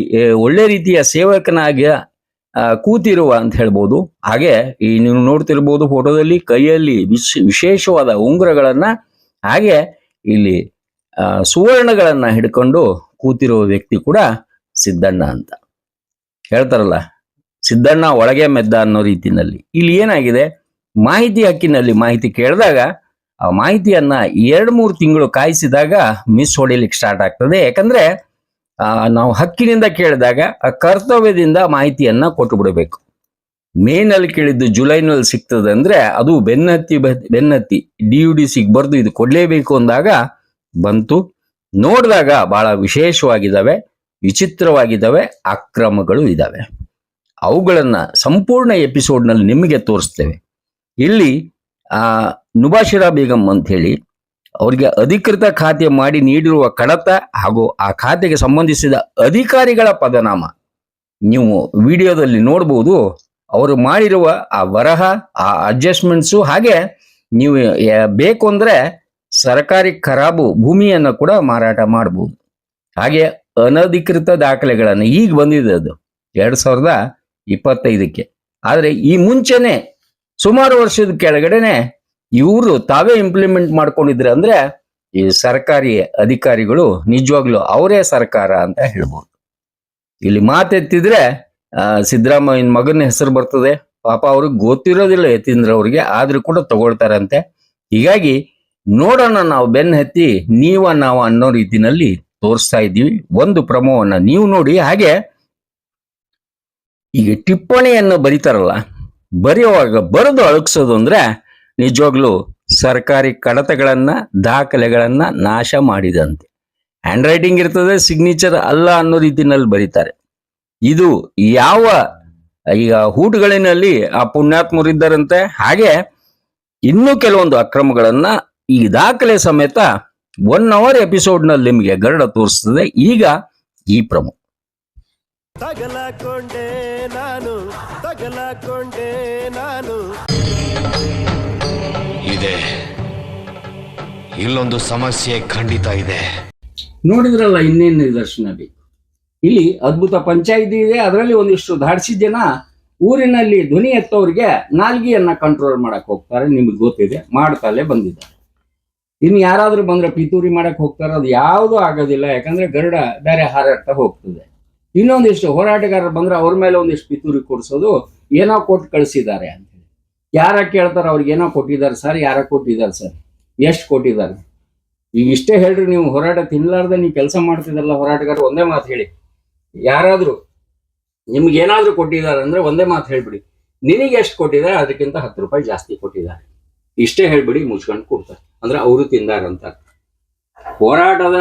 ಒಳ್ಳೆ ರೀತಿಯ ಸೇವಕನಾಗಿ ಕೂತಿರುವ ಅಂತ ಹೇಳ್ಬೋದು. ಹಾಗೆ ಈ ನೀವು ನೋಡ್ತಿರ್ಬೋದು ಫೋಟೋದಲ್ಲಿ ಕೈಯಲ್ಲಿ ವಿಶೇಷವಾದ ಉಂಗುರಗಳನ್ನ, ಹಾಗೆ ಇಲ್ಲಿ ಸುವರ್ಣಗಳನ್ನ ಹಿಡ್ಕೊಂಡು ಕೂತಿರುವ ವ್ಯಕ್ತಿ ಕೂಡ ಸಿದ್ದಣ್ಣ ಅಂತ ಹೇಳ್ತಾರಲ್ಲ, ಸಿದ್ದಣ್ಣ ಒಳಗೆ ಮೆದ್ದ ಅನ್ನೋ ರೀತಿನಲ್ಲಿ ಇಲ್ಲಿ ಏನಾಗಿದೆ, ಮಾಹಿತಿ ಹಕ್ಕಿನಲ್ಲಿ ಮಾಹಿತಿ ಕೇಳಿದಾಗ ಆ ಮಾಹಿತಿಯನ್ನ 2-3 ತಿಂಗಳು ಕಾಯಿಸಿದಾಗ ಮಿಸ್ ಹೊಡಿಲಿಕ್ಕೆ ಸ್ಟಾರ್ಟ್ ಆಗ್ತದೆ. ಯಾಕಂದ್ರೆ ನಾವು ಹಕ್ಕಿನಿಂದ ಕೇಳಿದಾಗ ಕರ್ತವ್ಯದಿಂದ ಮಾಹಿತಿಯನ್ನ ಕೊಟ್ಟು ಬಿಡಬೇಕು. ಮೇನಲ್ಲಿ ಕೇಳಿದ್ದು ಜುಲೈನಲ್ಲಿ ಸಿಗ್ತದೆ ಅಂದ್ರೆ ಅದು ಬೆನ್ನತ್ತಿ DUD ಸಿಗ್ಬಾರ್ದು, ಇದು ಕೊಡ್ಲೇಬೇಕು ಅಂದಾಗ ಬಂತು. ನೋಡಿದಾಗ ಬಹಳ ವಿಶೇಷವಾಗಿದ್ದಾವೆ, ವಿಚಿತ್ರವಾಗಿದ್ದಾವೆ, ಅಕ್ರಮಗಳು ಇದ್ದಾವೆ. ಅವುಗಳನ್ನ ಸಂಪೂರ್ಣ ಎಪಿಸೋಡ್ನಲ್ಲಿ ನಿಮಗೆ ತೋರಿಸ್ತೇವೆ. ಇಲ್ಲಿ ನುಬಾಶಿರಾ ಬೇಗಂ ಅಂತ ಹೇಳಿ ಅವರಿಗೆ ಅಧಿಕೃತ ಖಾತೆ ಮಾಡಿ ನೀಡಿರುವ ಕಡತ ಹಾಗೂ ಆ ಖಾತೆಗೆ ಸಂಬಂಧಿಸಿದ ಅಧಿಕಾರಿಗಳ ಪದನಾಮ ನೀವು ವಿಡಿಯೋದಲ್ಲಿ ನೋಡ್ಬೋದು. ಅವರು ಮಾಡಿರುವ ಆ ಬರಹ, ಆ ಅಡ್ಜಸ್ಟ್ಮೆಂಟ್ಸು, ಹಾಗೆ ನೀವು ಬೇಕು ಅಂದ್ರೆ ಸರ್ಕಾರಿ ಖರಾಬು ಭೂಮಿಯನ್ನು ಕೂಡ ಮಾರಾಟ ಮಾಡಬಹುದು. ಹಾಗೆ ಅನಧಿಕೃತ ದಾಖಲೆಗಳನ್ನು ಈಗ ಬಂದಿದೆ, ಅದು 2025ಕ್ಕೆ. ಆದರೆ ಈ ಮುಂಚೆನೆ ಸುಮಾರು ವರ್ಷದ ಕೆಳಗಡೆನೆ ಇವರು ತಾವೇ ಇಂಪ್ಲಿಮೆಂಟ್ ಮಾಡ್ಕೊಂಡಿದ್ರೆ ಅಂದ್ರೆ ಈ ಸರ್ಕಾರಿ ಅಧಿಕಾರಿಗಳು ನಿಜವಾಗ್ಲೂ ಅವರೇ ಸರ್ಕಾರ ಅಂತ ಹೇಳ್ಬೋದು. ಇಲ್ಲಿ ಮಾತೆತ್ತಿದ್ರೆ ಸಿದ್ದರಾಮಯ್ಯನ ಮಗನ ಹೆಸರು ಬರ್ತದೆ. ಪಾಪ ಅವ್ರಿಗೆ ಗೊತ್ತಿರೋದಿಲ್ಲ ಯತೀಂದ್ರ ಅವ್ರಿಗೆ, ಆದ್ರೂ ಕೂಡ ತಗೊಳ್ತಾರಂತೆ. ಹೀಗಾಗಿ ನೋಡೋಣ, ನಾವು ಬೆನ್ನ ಹತ್ತಿ ನಾವು ಅನ್ನೋ ರೀತಿನಲ್ಲಿ ತೋರಿಸ್ತಾ ಇದ್ದೀವಿ. ಒಂದು ಪ್ರಮೋವನ್ನ ನೀವು ನೋಡಿ. ಹಾಗೆ ಈಗ ಟಿಪ್ಪಣಿಯನ್ನು ಬರೀತಾರಲ್ಲ, ಬರೆಯುವಾಗ ಬರೆದು ಅಳಗ್ಸೋದು ಅಂದ್ರೆ ನಿಜವಾಗ್ಲೂ ಸರ್ಕಾರಿ ಕಡತಗಳನ್ನ, ದಾಖಲೆಗಳನ್ನ ನಾಶ ಮಾಡಿದಂತೆ. ಹ್ಯಾಂಡ್ ರೈಟಿಂಗ್ ಇರ್ತದೆ, ಸಿಗ್ನೇಚರ್ ಅಲ್ಲ ಅನ್ನೋ ರೀತಿನಲ್ಲಿ ಬರೀತಾರೆ. ಇದು ಯಾವ ಈಗ ಹೂಟುಗಳಿನಲ್ಲಿ ಆ ಪುಣ್ಯಾತ್ಮರಿದ್ದಾರಂತೆ. ಹಾಗೆ ಇನ್ನೂ ಕೆಲವೊಂದು ಅಕ್ರಮಗಳನ್ನ ಈ ದಾಖಲೆ ಸಮೇತ 1 hour ಎಪಿಸೋಡ್ನಲ್ಲಿ ನಿಮಗೆ ಗರುಡ ತೋರಿಸ್ತದೆ. ಈಗ ಈ ಪ್ರಮೋ ತಗಲಕೊಂಡೆ ನಾನು ಇದೆ, ಇಲ್ಲೊಂದು ಸಮಸ್ಯೆ ಖಂಡಿತ ಇದೆ. ನೋಡಿದ್ರಲ್ಲ, ಇನ್ನೇನು ನಿದರ್ಶನ ಬೇಕು. ಇಲ್ಲಿ ಅದ್ಭುತ ಪಂಚಾಯಿತಿ ಇದೆ, ಅದರಲ್ಲಿ ಒಂದಿಷ್ಟು ಧಾಡ್ಸಿ ಜನ ಊರಿನಲ್ಲಿ ಧ್ವನಿ ಎತ್ತೋರಿಗೆ ನಾಲ್ಗೆಯನ್ನ ಕಂಟ್ರೋಲ್ ಮಾಡಕ್ ಹೋಗ್ತಾರೆ. ನಿಮ್ಗೆ ಗೊತ್ತಿದೆ, ಮಾಡ್ತಲೇ ಬಂದಿದ್ದಾರೆ. ಇನ್ನು ಯಾರಾದ್ರೂ ಬಂದ್ರೆ ಪಿತೂರಿ ಮಾಡಕ್ ಹೋಗ್ತಾರೆ, ಅದು ಯಾವುದೂ ಆಗೋದಿಲ್ಲ. ಯಾಕಂದ್ರೆ ಗರುಡ ಬೇರೆ ಹಾರಾಡ್ತಾ ಹೋಗ್ತದೆ. ಇನ್ನೊಂದಿಷ್ಟು ಹೋರಾಟಗಾರರು ಬಂದ್ರೆ ಅವ್ರ ಮೇಲೆ ಒಂದಿಷ್ಟು ಪಿತೂರಿ ಕೊಡಿಸೋದು, ಏನೋ ಕೊಟ್ಟು ಕಳಿಸಿದ್ದಾರೆ ಅಂತ ಹೇಳಿ. ಯಾರ ಕೇಳ್ತಾರೆ, ಅವ್ರಿಗೆ ಏನೋ ಕೊಟ್ಟಿದ್ದಾರೆ ಸರ್, ಯಾರ ಕೊಟ್ಟಿದ್ದಾರೆ ಸರ್, ಎಷ್ಟು ಕೊಟ್ಟಿದ್ದಾರೆ, ಈಗ ಇಷ್ಟೇ ಹೇಳ್ರಿ, ನೀವು ಹೋರಾಟ ತಿನ್ಲಾರ್ದೆ ನೀವು ಕೆಲಸ ಮಾಡ್ತಿದ್ರಲ್ಲ ಹೋರಾಟಗಾರ, ಒಂದೇ ಮಾತು ಹೇಳಿ. ಯಾರಾದ್ರೂ ನಿಮ್ಗೆ ಏನಾದ್ರೂ ಕೊಟ್ಟಿದ್ದಾರೆ ಅಂದ್ರೆ ಒಂದೇ ಮಾತು ಹೇಳ್ಬಿಡಿ, ನಿನಗೆ ಎಷ್ಟು ಕೊಟ್ಟಿದ್ದಾರೆ ಅದಕ್ಕಿಂತ 10 ರೂಪಾಯಿ ಜಾಸ್ತಿ ಕೊಟ್ಟಿದ್ದಾರೆ, ಇಷ್ಟೇ ಹೇಳ್ಬಿಡಿ, ಮುಚ್ಕೊಂಡು ಕೊಡ್ತಾರೆ. ಅಂದ್ರೆ ಅವರು ತಿಂದಾರಂತ. ಹೋರಾಟದ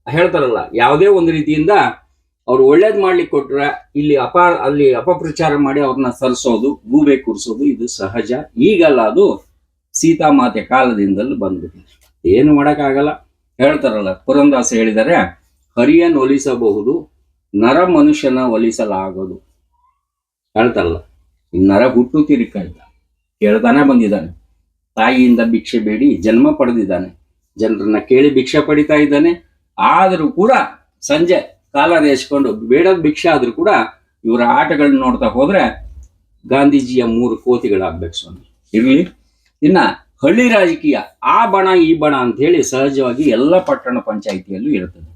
ಹೇಳ್ತಾರಲ್ಲ, ಯಾವುದೇ ಒಂದು ರೀತಿಯಿಂದ ಅವ್ರು ಒಳ್ಳೇದ್ ಮಾಡ್ಲಿಕ್ಕೆ ಕೊಟ್ರೆ ಇಲ್ಲಿ ಅಲ್ಲಿ ಅಪಪ್ರಚಾರ ಮಾಡಿ ಅವ್ರನ್ನ ಸರಿಸೋದು, ಗೂಬೆ ಕೂರಿಸೋದು ಇದು ಸಹಜ. ಈಗಲ್ಲ, ಅದು ಸೀತಾಮಾತೆ ಕಾಲದಿಂದಲೂ ಬಂದ್ಬಿಟ್ಟಿದೆ. ಏನು ಮಾಡಕ್ಕಾಗಲ್ಲ. ಹೇಳ್ತಾರಲ್ಲ, ಪುರಂದಾಸ ಹೇಳಿದರೆ, ಹರಿಯನ್ನು ಒಲಿಸಬಹುದು, ನರ ಮನುಷ್ಯನ ಒಲಿಸಲಾಗದು. ಹೇಳ್ತಾರಲ್ಲ, ಈ ನರ ಹುಟ್ಟು ತಿರುಕಾಯ್ತ ಕೇಳ್ತಾನೆ ಬಂದಿದ್ದಾನೆ, ತಾಯಿಯಿಂದ ಭಿಕ್ಷೆ ಬೇಡಿ ಜನ್ಮ ಪಡೆದಿದ್ದಾನೆ, ಜನರನ್ನ ಕೇಳಿ ಭಿಕ್ಷೆ ಪಡಿತಾ ಇದ್ದಾನೆ. ಆದರೂ ಕೂಡ ಸಂಜೆ ಕಾಲ ರೇಸ್ಕೊಂಡು ಬೇಡದ ಭಿಕ್ಷೆ ಆದ್ರೂ ಕೂಡ ಇವರ ಆಟಗಳನ್ನ ನೋಡ್ತಾ ಹೋದ್ರೆ ಗಾಂಧೀಜಿಯ 3 ಕೋತಿಗಳಾಗ್ಬೇಕು ಸ್ವಾಮಿ. ಇರ್ಲಿ. ಇನ್ನ ಹಳ್ಳಿ ರಾಜಕೀಯ, ಆ ಬಣ ಈ ಬಣ ಅಂತ ಹೇಳಿ ಸಹಜವಾಗಿ ಎಲ್ಲ ಪಟ್ಟಣ ಪಂಚಾಯಿತಿಯಲ್ಲೂ ಇರ್ತದೆ,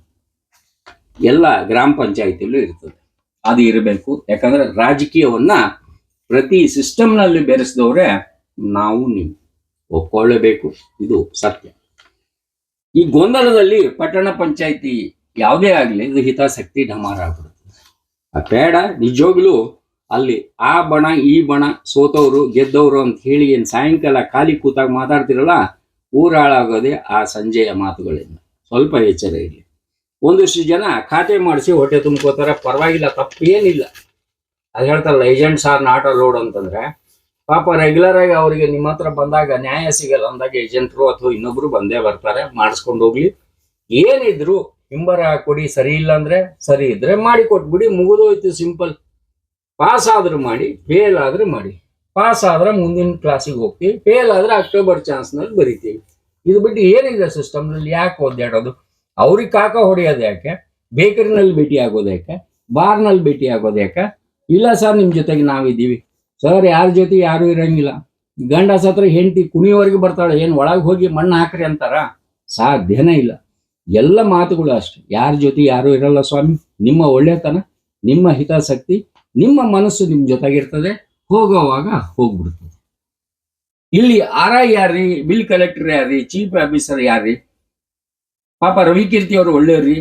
ಎಲ್ಲ ಗ್ರಾಮ ಪಂಚಾಯಿತಿಯಲ್ಲೂ ಇರ್ತದೆ. ಅದು ಇರಬೇಕು. ಯಾಕಂದ್ರೆ ರಾಜಕೀಯವನ್ನ ಪ್ರತಿ ಸಿಸ್ಟಮ್ನಲ್ಲಿ ಬೆರೆಸಿದವ್ರೆ ನಾವು ನೀವು ಒಪ್ಕೊಳ್ಳೇಬೇಕು. ಇದು ಸತ್ಯ. ಈ ಗೊಂದಲದಲ್ಲಿ ಪಟ್ಟಣ ಪಂಚಾಯಿತಿ ಯಾವುದೇ ಆಗಲಿ, ಇದು ಹಿತಾಸಕ್ತಿ ಡಮಾರ ಆಗ್ಬಿಡುತ್ತೆ. ಆ ಬೇಡ. ನಿಜವಾಗ್ಲೂ ಅಲ್ಲಿ ಆ ಬಣ ಈ ಬಣ, ಸೋತವ್ರು ಗೆದ್ದವರು ಅಂತ ಹೇಳಿ ಏನ್ ಸಾಯಂಕಾಲ ಖಾಲಿ ಕೂತಾಗ ಮಾತಾಡ್ತಿರಲ್ಲ, ಊರಾಳಾಗೋದೇ ಆ ಸಂಜೆಯ ಮಾತುಗಳಿಂದ. ಸ್ವಲ್ಪ ಎಚ್ಚರ ಇರಲಿ. ಒಂದಷ್ಟು ಜನ ಖಾತೆ ಮಾಡಿಸಿ ಹೊಟ್ಟೆ ತುಂಬ್ಕೋತಾರೆ, ಪರವಾಗಿಲ್ಲ, ತಪ್ಪೇನಿಲ್ಲ. ಅದು ಹೇಳ್ತಾರಲ್ಲ, ಏಜೆಂಟ್ಸ್ ಆರ್ ನಾಟ್ ಅಲೋಡ್ ಅಂತಂದ್ರೆ, ಪಾಪ ರೆಗ್ಯುಲರ್ ಆಗಿ ಅವರಿಗೆ ನಿಮ್ಮ ಹತ್ರ ಬಂದಾಗ ನ್ಯಾಯ ಸಿಗಲ್ಲ ಅಂದಾಗ ಏಜೆಂಟ್ರು ಅಥವಾ ಇನ್ನೊಬ್ರು ಬಂದೇ ಬರ್ತಾರೆ, ಮಾಡಿಸ್ಕೊಂಡು ಹೋಗ್ಲಿ. ಏನಿದ್ರು ಹಿಂಬರ ಕೊಡಿ, ಸರಿ ಇಲ್ಲ ಅಂದ್ರೆ ಸರಿ ಇದ್ರೆ ಮಾಡಿ ಕೊಟ್ಬಿಡಿ, ಮುಗಿದೋಯ್ತು, ಸಿಂಪಲ್. ಪಾಸ್ ಆದ್ರೂ ಮಾಡಿ, ಫೇಲ್ ಆದ್ರೆ ಮಾಡಿ. ಪಾಸ್ ಆದ್ರೆ ಮುಂದಿನ ಕ್ಲಾಸಿಗೆ ಹೋಗ್ತೀವಿ, ಫೇಲ್ ಆದ್ರೆ ಅಕ್ಟೋಬರ್ ಚಾನ್ಸ್ನಲ್ಲಿ ಬರಿತೀವಿ. ಇದು ಬಿಟ್ಟು ಏನಿದೆ ಸಿಸ್ಟಮ್ನಲ್ಲಿ? ಯಾಕೆ ಒದ್ದಾಡೋದು? ಅವ್ರಿಗೆ ಕಾಕ ಹೊಡೆಯೋದು ಯಾಕೆ? ಬೇಕರಿನಲ್ಲಿ ಭೇಟಿ ಆಗೋದು ಯಾಕೆ? ಬಾರ್ನಲ್ಲಿ ಭೇಟಿ ಆಗೋದು ಯಾಕೆ? ಇಲ್ಲ ಸರ್, ನಿಮ್ಮ ಜೊತೆಗೆ ನಾವಿದ್ದೀವಿ ಸರ್. ಯಾರ ಜೊತೆ ಯಾರು ಇರಂಗಿಲ್ಲ. ಗಂಡ ಸತ್ರ ಹೆಂಡತಿ ಕುಣಿಯವರೆಗೆ ಬರ್ತಾಳೆ, ಏನು ಒಳಗೆ ಹೋಗಿ ಮಣ್ಣು ಹಾಕ್ರಿ ಅಂತಾರ? ಸಾಧ್ಯನೇ ಇಲ್ಲ. ಎಲ್ಲ ಮಾತುಗಳು ಅಷ್ಟೆ. ಯಾರ ಜೊತೆ ಯಾರು ಇರಲ್ಲ ಸ್ವಾಮಿ. ನಿಮ್ಮ ಒಳ್ಳೆತನ, ನಿಮ್ಮ ಹಿತಾಸಕ್ತಿ, ನಿಮ್ಮ ಮನಸ್ಸು ನಿಮ್ಮ ಜೊತೆಗಿರ್ತದೆ, ಹೋಗೋವಾಗ ಹೋಗ್ಬಿಡ್ತದೆ. ಇಲ್ಲಿ RI ಯಾರ್ರಿ? ಬಿಲ್ ಕಲೆಕ್ಟರ್ ಯಾರ್ರಿ? ಚೀಫ್ ಆಫೀಸರ್ ಯಾರ್ರಿ? ಪಾಪ ರವಿಕೀರ್ತಿ ಅವರು ಒಳ್ಳೆಯವ್ರಿ.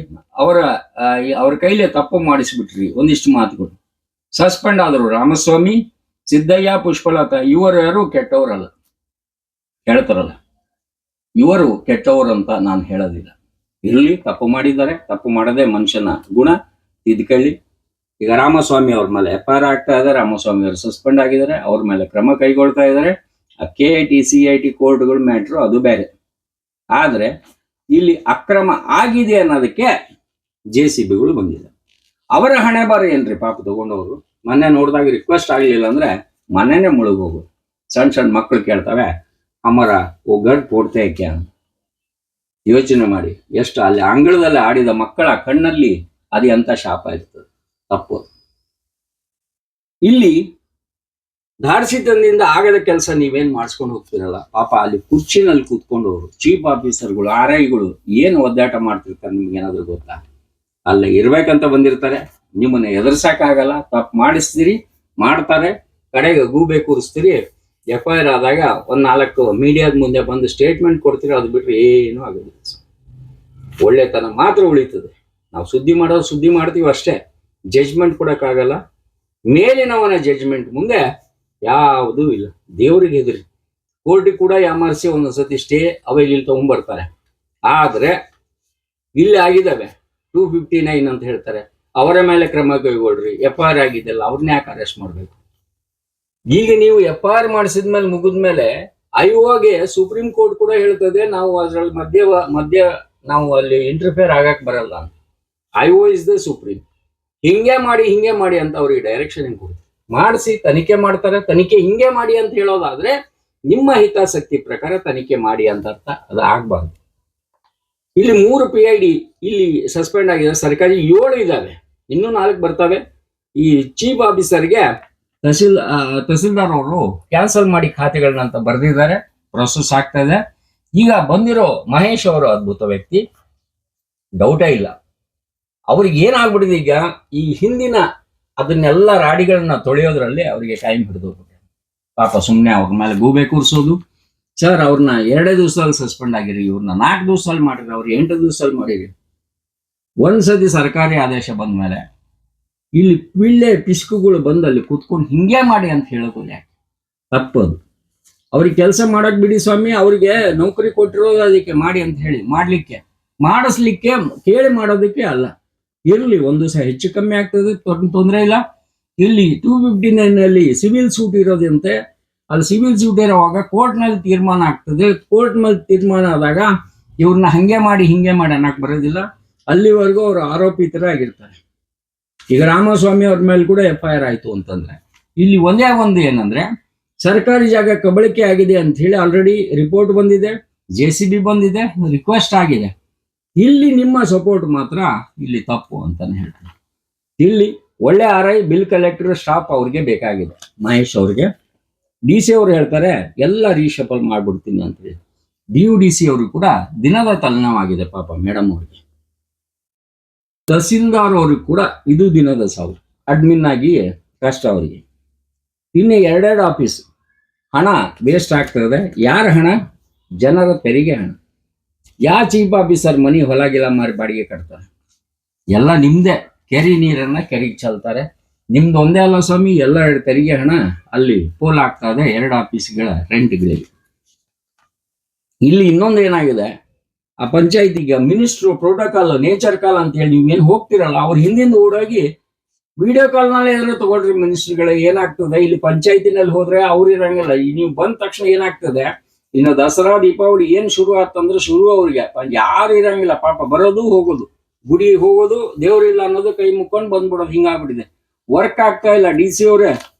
ಅವ್ರ ಕೈಲೇ ತಪ್ಪು ಮಾಡಿಸ್ಬಿಟ್ರಿ. ಒಂದಿಷ್ಟು ಮಾತುಗಳು ಸಸ್ಪೆಂಡ್ ಆದರು. ರಾಮಸ್ವಾಮಿ, ಸಿದ್ದಯ್ಯ, ಪುಷ್ಪಲತಾ, ಇವರು ಯಾರು ಕೆಟ್ಟವರಲ್ಲ. ಹೇಳ್ತಾರಲ್ಲ, ಇವರು ಕೆಟ್ಟವರು ಅಂತ ನಾನು ಹೇಳೋದಿಲ್ಲ. ಇರಲಿ, ತಪ್ಪು ಮಾಡಿದ್ದಾರೆ, ತಪ್ಪು ಮಾಡದೆ ಮನುಷ್ಯನ ಗುಣ, ತಿದ್ಕೊಳ್ಳಿ. ಈಗ ರಾಮಸ್ವಾಮಿ ಅವ್ರ ಮೇಲೆ FIR ಆಗ್ತಾ ಇದೆ, ರಾಮಸ್ವಾಮಿ ಅವರು ಸಸ್ಪೆಂಡ್ ಆಗಿದ್ದಾರೆ, ಅವ್ರ ಮೇಲೆ ಕ್ರಮ ಕೈಗೊಳ್ತಾ ಇದ್ದಾರೆ. KIT CIT ಕೋರ್ಟ್ಗಳ ಮ್ಯಾಟ್ರು ಅದು ಬೇರೆ. ಆದ್ರೆ ಇಲ್ಲಿ ಅಕ್ರಮ ಆಗಿದೆ ಅನ್ನೋದಕ್ಕೆ JCBಗಳು ಬಂದಿದೆ. ಅವರ ಹಣೆ ಬಾರ ಏನ್ರಿ ಪಾಪ ತಗೊಂಡವರು? ಮೊನ್ನೆ ನೋಡಿದಾಗ ರಿಕ್ವೆಸ್ಟ್ ಆಗಲಿಲ್ಲ ಅಂದ್ರೆ ಮನೆನೇ ಮುಳುಗೋಗು. ಸಣ್ಣ ಸಣ್ಣ ಮಕ್ಕಳು ಕೇಳ್ತವೆ, ಅಮರ ಓ ಗಡ್ ಪೋಡ್ತೆ ಯಾಕೆ ಅಂತ. ಯೋಚನೆ ಮಾಡಿ, ಎಷ್ಟು ಅಲ್ಲಿ ಅಂಗಳದಲ್ಲಿ ಆಡಿದ ಮಕ್ಕಳ ಕಣ್ಣಲ್ಲಿ ಅದು ಎಂತ ಶಾಪ ಇರ್ತದೆ. ತಪ್ಪು. ಇಲ್ಲಿ ಧಾರ್ಸಿತನದಿಂದ ಆಗದ ಕೆಲಸ ನೀವೇನ್ ಮಾಡಿಸ್ಕೊಂಡು ಹೋಗ್ತಿರಲ್ಲ, ಪಾಪ ಅಲ್ಲಿ ಕುರ್ಚಿನಲ್ಲಿ ಕೂತ್ಕೊಂಡವರು ಚೀಫ್ ಆಫೀಸರ್ಗಳು, RIಗಳು ಏನು ಒದ್ದಾಟ ಮಾಡ್ತಿರ್ತಾರೆ ನಿಮ್ಗೆ ಏನಾದ್ರು ಗೊತ್ತಾ? ಅಲ್ಲೇ ಇರ್ಬೇಕಂತ ಬಂದಿರ್ತಾರೆ, ನಿಮ್ಮನ್ನ ಎದುರ್ಸಕ್ಕಾಗಲ್ಲ, ತಪ್ಪು ಮಾಡಿಸ್ತೀರಿ, ಮಾಡ್ತಾರೆ, ಕಡೆಗೆ ಗೂಬೆ ಕೂರಿಸ್ತೀರಿ. FIR ಆದಾಗ 4 ಮೀಡಿಯಾದ ಮುಂದೆ ಬಂದು ಸ್ಟೇಟ್ಮೆಂಟ್ ಕೊಡ್ತೀರಿ, ಅದು ಬಿಟ್ರೆ ಏನೂ ಆಗೋದಿಲ್ಲ. ಒಳ್ಳೆತನ ಮಾತ್ರ ಉಳಿತದೆ. ನಾವು ಸುದ್ದಿ ಮಾಡೋದು ಸುದ್ದಿ ಮಾಡ್ತೀವಿ ಅಷ್ಟೇ, ಜಡ್ಜ್ಮೆಂಟ್ ಕೊಡೋಕ್ಕಾಗಲ್ಲ. ಮೇಲಿನವನ ಜಡ್ಜ್ಮೆಂಟ್ ಮುಂದೆ ಯಾವುದೂ ಇಲ್ಲ. ದೇವ್ರಿಗೆ ಹೆದರಿ ಕೋರ್ಟಿಗೆ ಕೂಡ ಯಾಮಾರಿಸಿ ಒಂದೊಂದ್ಸತಿ ಸ್ಟೇ ಅವೆಲ್ಲಿ ತಗೊಂಡ್ಬರ್ತಾರೆ. ಆದ್ರೆ ಇಲ್ಲಿ ಆಗಿದ್ದಾವೆ 259 ಅಂತ ಹೇಳ್ತಾರೆ, ಅವರ ಮೇಲೆ ಕ್ರಮ ಕೈಗೊಳ್ರಿ. FIR ಆಗಿದ್ದೆಲ್ಲ ಅವ್ರನ್ನ ಯಾಕೆ ಅರೆಸ್ಟ್ ಮಾಡ್ಬೇಕು? ಈಗ ನೀವು FIR ಮಾಡಿಸಿದ್ಮೇಲೆ ಮುಗಿದ್ಮೇಲೆ IOಗೆ ಸುಪ್ರೀಂ ಕೋರ್ಟ್ ಕೂಡ ಹೇಳ್ತದೆ, ನಾವು ಅದ್ರಲ್ಲಿ ಮಧ್ಯ ನಾವು ಅಲ್ಲಿ ಇಂಟರ್ಫಿಯರ್ ಆಗಕ್ ಬರಲ್ಲ ಅಂತ. IO is the supreme. ಹಿಂಗೆ ಮಾಡಿ ಅಂತ ಅವ್ರಿಗೆ ಡೈರೆಕ್ಷನ್ ಹೆಂಗ್ ಕೊಡ್ತಾರೆ? ಮಾಡಿಸಿ ತನಿಖೆ ಮಾಡ್ತಾರೆ. ತನಿಖೆ ಹಿಂಗೆ ಮಾಡಿ ಅಂತ ಹೇಳೋದಾದ್ರೆ ನಿಮ್ಮ ಹಿತಾಸಕ್ತಿ ಪ್ರಕಾರ ತನಿಖೆ ಮಾಡಿ ಅಂತ ಅರ್ಥ. ಅದು ಆಗ್ಬಾರ್ದು. ಇಲ್ಲಿ 3 PID ಇಲ್ಲಿ ಸಸ್ಪೆಂಡ್ ಆಗಿದೆ. ಸರ್ಕಾರಿ 7 ಇದಾವೆ, ಇನ್ನೂ 4 ಬರ್ತವೆ. ಈ ಚೀಫ್ ಆಫೀಸರ್ಗೆ ತಹಸೀಲ್ದಾರ್ ಅವರು ಕ್ಯಾನ್ಸಲ್ ಮಾಡಿ ಖಾತೆಗಳನ್ನ ಅಂತ ಬರೆದಿದ್ದಾರೆ. ಪ್ರೊಸೆಸ್ ಆಗ್ತಾ ಇದೆ. ಈಗ ಬಂದಿರೋ ಮಹೇಶ್ ಅವರು ಅದ್ಭುತ ವ್ಯಕ್ತಿ, ಡೌಟೇ ಇಲ್ಲ. ಅವ್ರಿಗೆ ಏನಾಗ್ಬಿಟ್ಟಿದೆ, ಈಗ ಈ ಹಿಂದಿನ ಅದನ್ನೆಲ್ಲ ರಾಡಿಗಳನ್ನ ತೊಳೆಯೋದ್ರಲ್ಲಿ ಅವರಿಗೆ ಟೈಮ್ ಹಿಡಿದೋಗ್ಬಿಟ್ಟೆ. ಪಾಪ ಸುಮ್ಮನೆ ಅವ್ರ ಮೇಲೆ ಗೂಬೆ ಕೂರಿಸೋದು, ಸರ್ ಅವ್ರನ್ನ 2 ದಿವಸದಲ್ಲಿ ಸಸ್ಪೆಂಡ್ ಆಗಿರಿ, ಇವ್ರನ್ನ 4 ದಿವಸದಲ್ಲಿ ಮಾಡಿರಿ, ಅವ್ರು 8 ದಿವಸದಲ್ಲಿ ಮಾಡಿರಿ. ಒಂದ್ಸತಿ ಸರ್ಕಾರಿ ಆದೇಶ ಬಂದ ಮೇಲೆ ಇಲ್ಲಿ ಪಿಳ್ಳೆ ಪಿಸ್ಕುಗಳು ಬಂದು ಅಲ್ಲಿ ಕೂತ್ಕೊಂಡು ಹಿಂಗೆ ಮಾಡಿ ಅಂತ ಹೇಳೋದು ಯಾಕೆ? ತಪ್ಪದು. ಅವ್ರಿಗೆ ಕೆಲಸ ಮಾಡಕ್ ಬಿಡಿ ಸ್ವಾಮಿ, ಅವ್ರಿಗೆ ನೌಕರಿ ಕೊಟ್ಟಿರೋದು ಅದಕ್ಕೆ ಮಾಡಿ ಅಂತ ಹೇಳಿ ಮಾಡ್ಲಿಕ್ಕೆ, ಮಾಡಿಸ್ಲಿಕ್ಕೆ, ಕೇಳಿ ಮಾಡೋದಕ್ಕೆ ಅಲ್ಲ. ಇರ್ಲಿ, ಒಂದು ದಿವಸ ಹೆಚ್ಚು ಕಮ್ಮಿ ಆಗ್ತದೆ, ತೊಂದರೆ ಇಲ್ಲ. ಇಲ್ಲಿ 259 ಸಿವಿಲ್ ಸೂಟ್ ಇರೋದಂತೆ, ಅದು ಸಿವಿಲ್ ಸೂಟ್ ಇರೋವಾಗ ಕೋರ್ಟ್ನಲ್ಲಿ ತೀರ್ಮಾನ ಆಗ್ತದೆ. ಕೋರ್ಟ್ನಲ್ಲಿ ತೀರ್ಮಾನ ಆದಾಗ ಇವ್ರನ್ನ ಹಂಗೆ ಮಾಡಿ ಹಿಂಗೆ ಮಾಡಿ ಅನ್ನಕ್ ಬರೋದಿಲ್ಲ. ಅಲ್ಲಿವರೆಗೂ ಅವರು ಆರೋಪಿತರಾಗಿರ್ತಾರೆ. ಈಗ ರಾಮಸ್ವಾಮಿ ಅವ್ರ ಮೇಲೆ ಕೂಡ FIR ಆಯ್ತು ಅಂತಂದ್ರೆ, ಇಲ್ಲಿ ಒಂದೇ ಒಂದು ಏನಂದ್ರೆ ಸರ್ಕಾರಿ ಜಾಗ ಕಬಳಿಕೆ ಆಗಿದೆ ಅಂತ ಹೇಳಿ ಆಲ್ರೆಡಿ ರಿಪೋರ್ಟ್ ಬಂದಿದೆ, JCB ಬಂದಿದೆ, ರಿಕ್ವೆಸ್ಟ್ ಆಗಿದೆ. ಇಲ್ಲಿ ನಿಮ್ಮ ಸಪೋರ್ಟ್ ಮಾತ್ರ ಇಲ್ಲಿ ತಪ್ಪು ಅಂತಾನೆ ಹೇಳ್ತಾರೆ. ಇಲ್ಲಿ ಒಳ್ಳೆ RI, ಬಿಲ್ ಕಲೆಕ್ಟರ್ ಸ್ಟಾಫ್ ಅವ್ರಿಗೆ ಬೇಕಾಗಿದೆ. ಮಹೇಶ್ ಅವ್ರಿಗೆ DC ಅವ್ರು ಹೇಳ್ತಾರೆ ಎಲ್ಲ ರೀಶಫಲ್ ಮಾಡ್ಬಿಡ್ತೀನಿ ಅಂತ ಹೇಳಿ. DUDC ಅವ್ರಿಗೆ ಕೂಡ ದಿನದ ತಲೆನೋವಾಗಿದೆ ಪಾಪ ಮೇಡಮ್ ಅವ್ರಿಗೆ. ತಹಸೀಲ್ದಾರ್ ಅವ್ರಿಗೆ ಕೂಡ ಇದು ದಿನದ ಸಾವು, ಅಡ್ಮಿನ್ ಆಗಿ ಕಷ್ಟ ಅವರಿಗೆ. ಇನ್ನು 2 ಆಫೀಸ್ ಹಣ ವೇಸ್ಟ್ ಆಗ್ತದೆ. ಯಾರ ಹಣ? ಜನರ ತೆರಿಗೆ ಹಣ. ಯಾವ ಚೀಫ್ ಆಫೀಸರ್ ಮನಿ ಹೊಲಗಿಲ್ಲ ಮಾರಿ ಬಾಡಿಗೆ ಕಟ್ತಾರೆ? ಎಲ್ಲ ನಿಮ್ದೇ. ಕೆರೆ ನೀರನ್ನ ಕೆರೆಗೆ ಚೆಲ್ತಾರೆ. ನಿಮ್ದು ಒಂದೇ ಅಲ್ಲ ಸ್ವಾಮಿ, ಎಲ್ಲ ತೆರಿಗೆ ಹಣ ಅಲ್ಲಿ ಪೋಲ್ ಆಗ್ತಾ ಇದೆ 2 ಆಫೀಸ್ಗಳ ರೆಂಟ್ಗಳಿಗೆ. ಇಲ್ಲಿ ಇನ್ನೊಂದು ಏನಾಗಿದೆ, ಆ ಪಂಚಾಯತಿಗೆ ಮಿನಿಸ್ಟ್ರು ಪ್ರೋಟೋಕಾಲ್, ನೇಚರ್ ಕಾಲ್ ಅಂತ ಹೇಳಿ ನೀವೇನು ಹೋಗ್ತಿರಲ್ಲ, ಅವ್ರ ಹಿಂದಿಂದ ಓಡೋಗಿ ವಿಡಿಯೋ ಕಾಲ್ನಲ್ಲೇ ಏನಾದ್ರು ತಗೊಳ್ರಿ ಮಿನಿಸ್ಟ್ರುಗಳೇ. ಏನಾಗ್ತದೆ ಇಲ್ಲಿ ಪಂಚಾಯತಿನಲ್ಲಿ ಹೋದ್ರೆ ಅವ್ರು ಇರಂಗಿಲ್ಲ. ನೀವು ಬಂದ ತಕ್ಷಣ ಏನಾಗ್ತದೆ, ಇನ್ನು ದಸರಾ ದೀಪಾವಳಿ ಏನ್ ಶುರು ಆತಂದ್ರೆ ಶುರು ಅವ್ರಿಗೆ ಯಾರು ಇರಂಗಿಲ್ಲ ಪಾಪ. ಬರೋದು ಹೋಗೋದು, ಗುಡಿ ಹೋಗೋದು, ದೇವ್ರಿಲ್ಲ ಅನ್ನೋದು, ಕೈ ಮುಕ್ಕೊಂಡು ಬಂದ್ಬಿಡೋದು, ಹಿಂಗಾಗ್ಬಿಟ್ಟಿದೆ. ವರ್ಕ್ ಆಗ್ತಾ ಇಲ್ಲ. DC ಅವ್ರೆ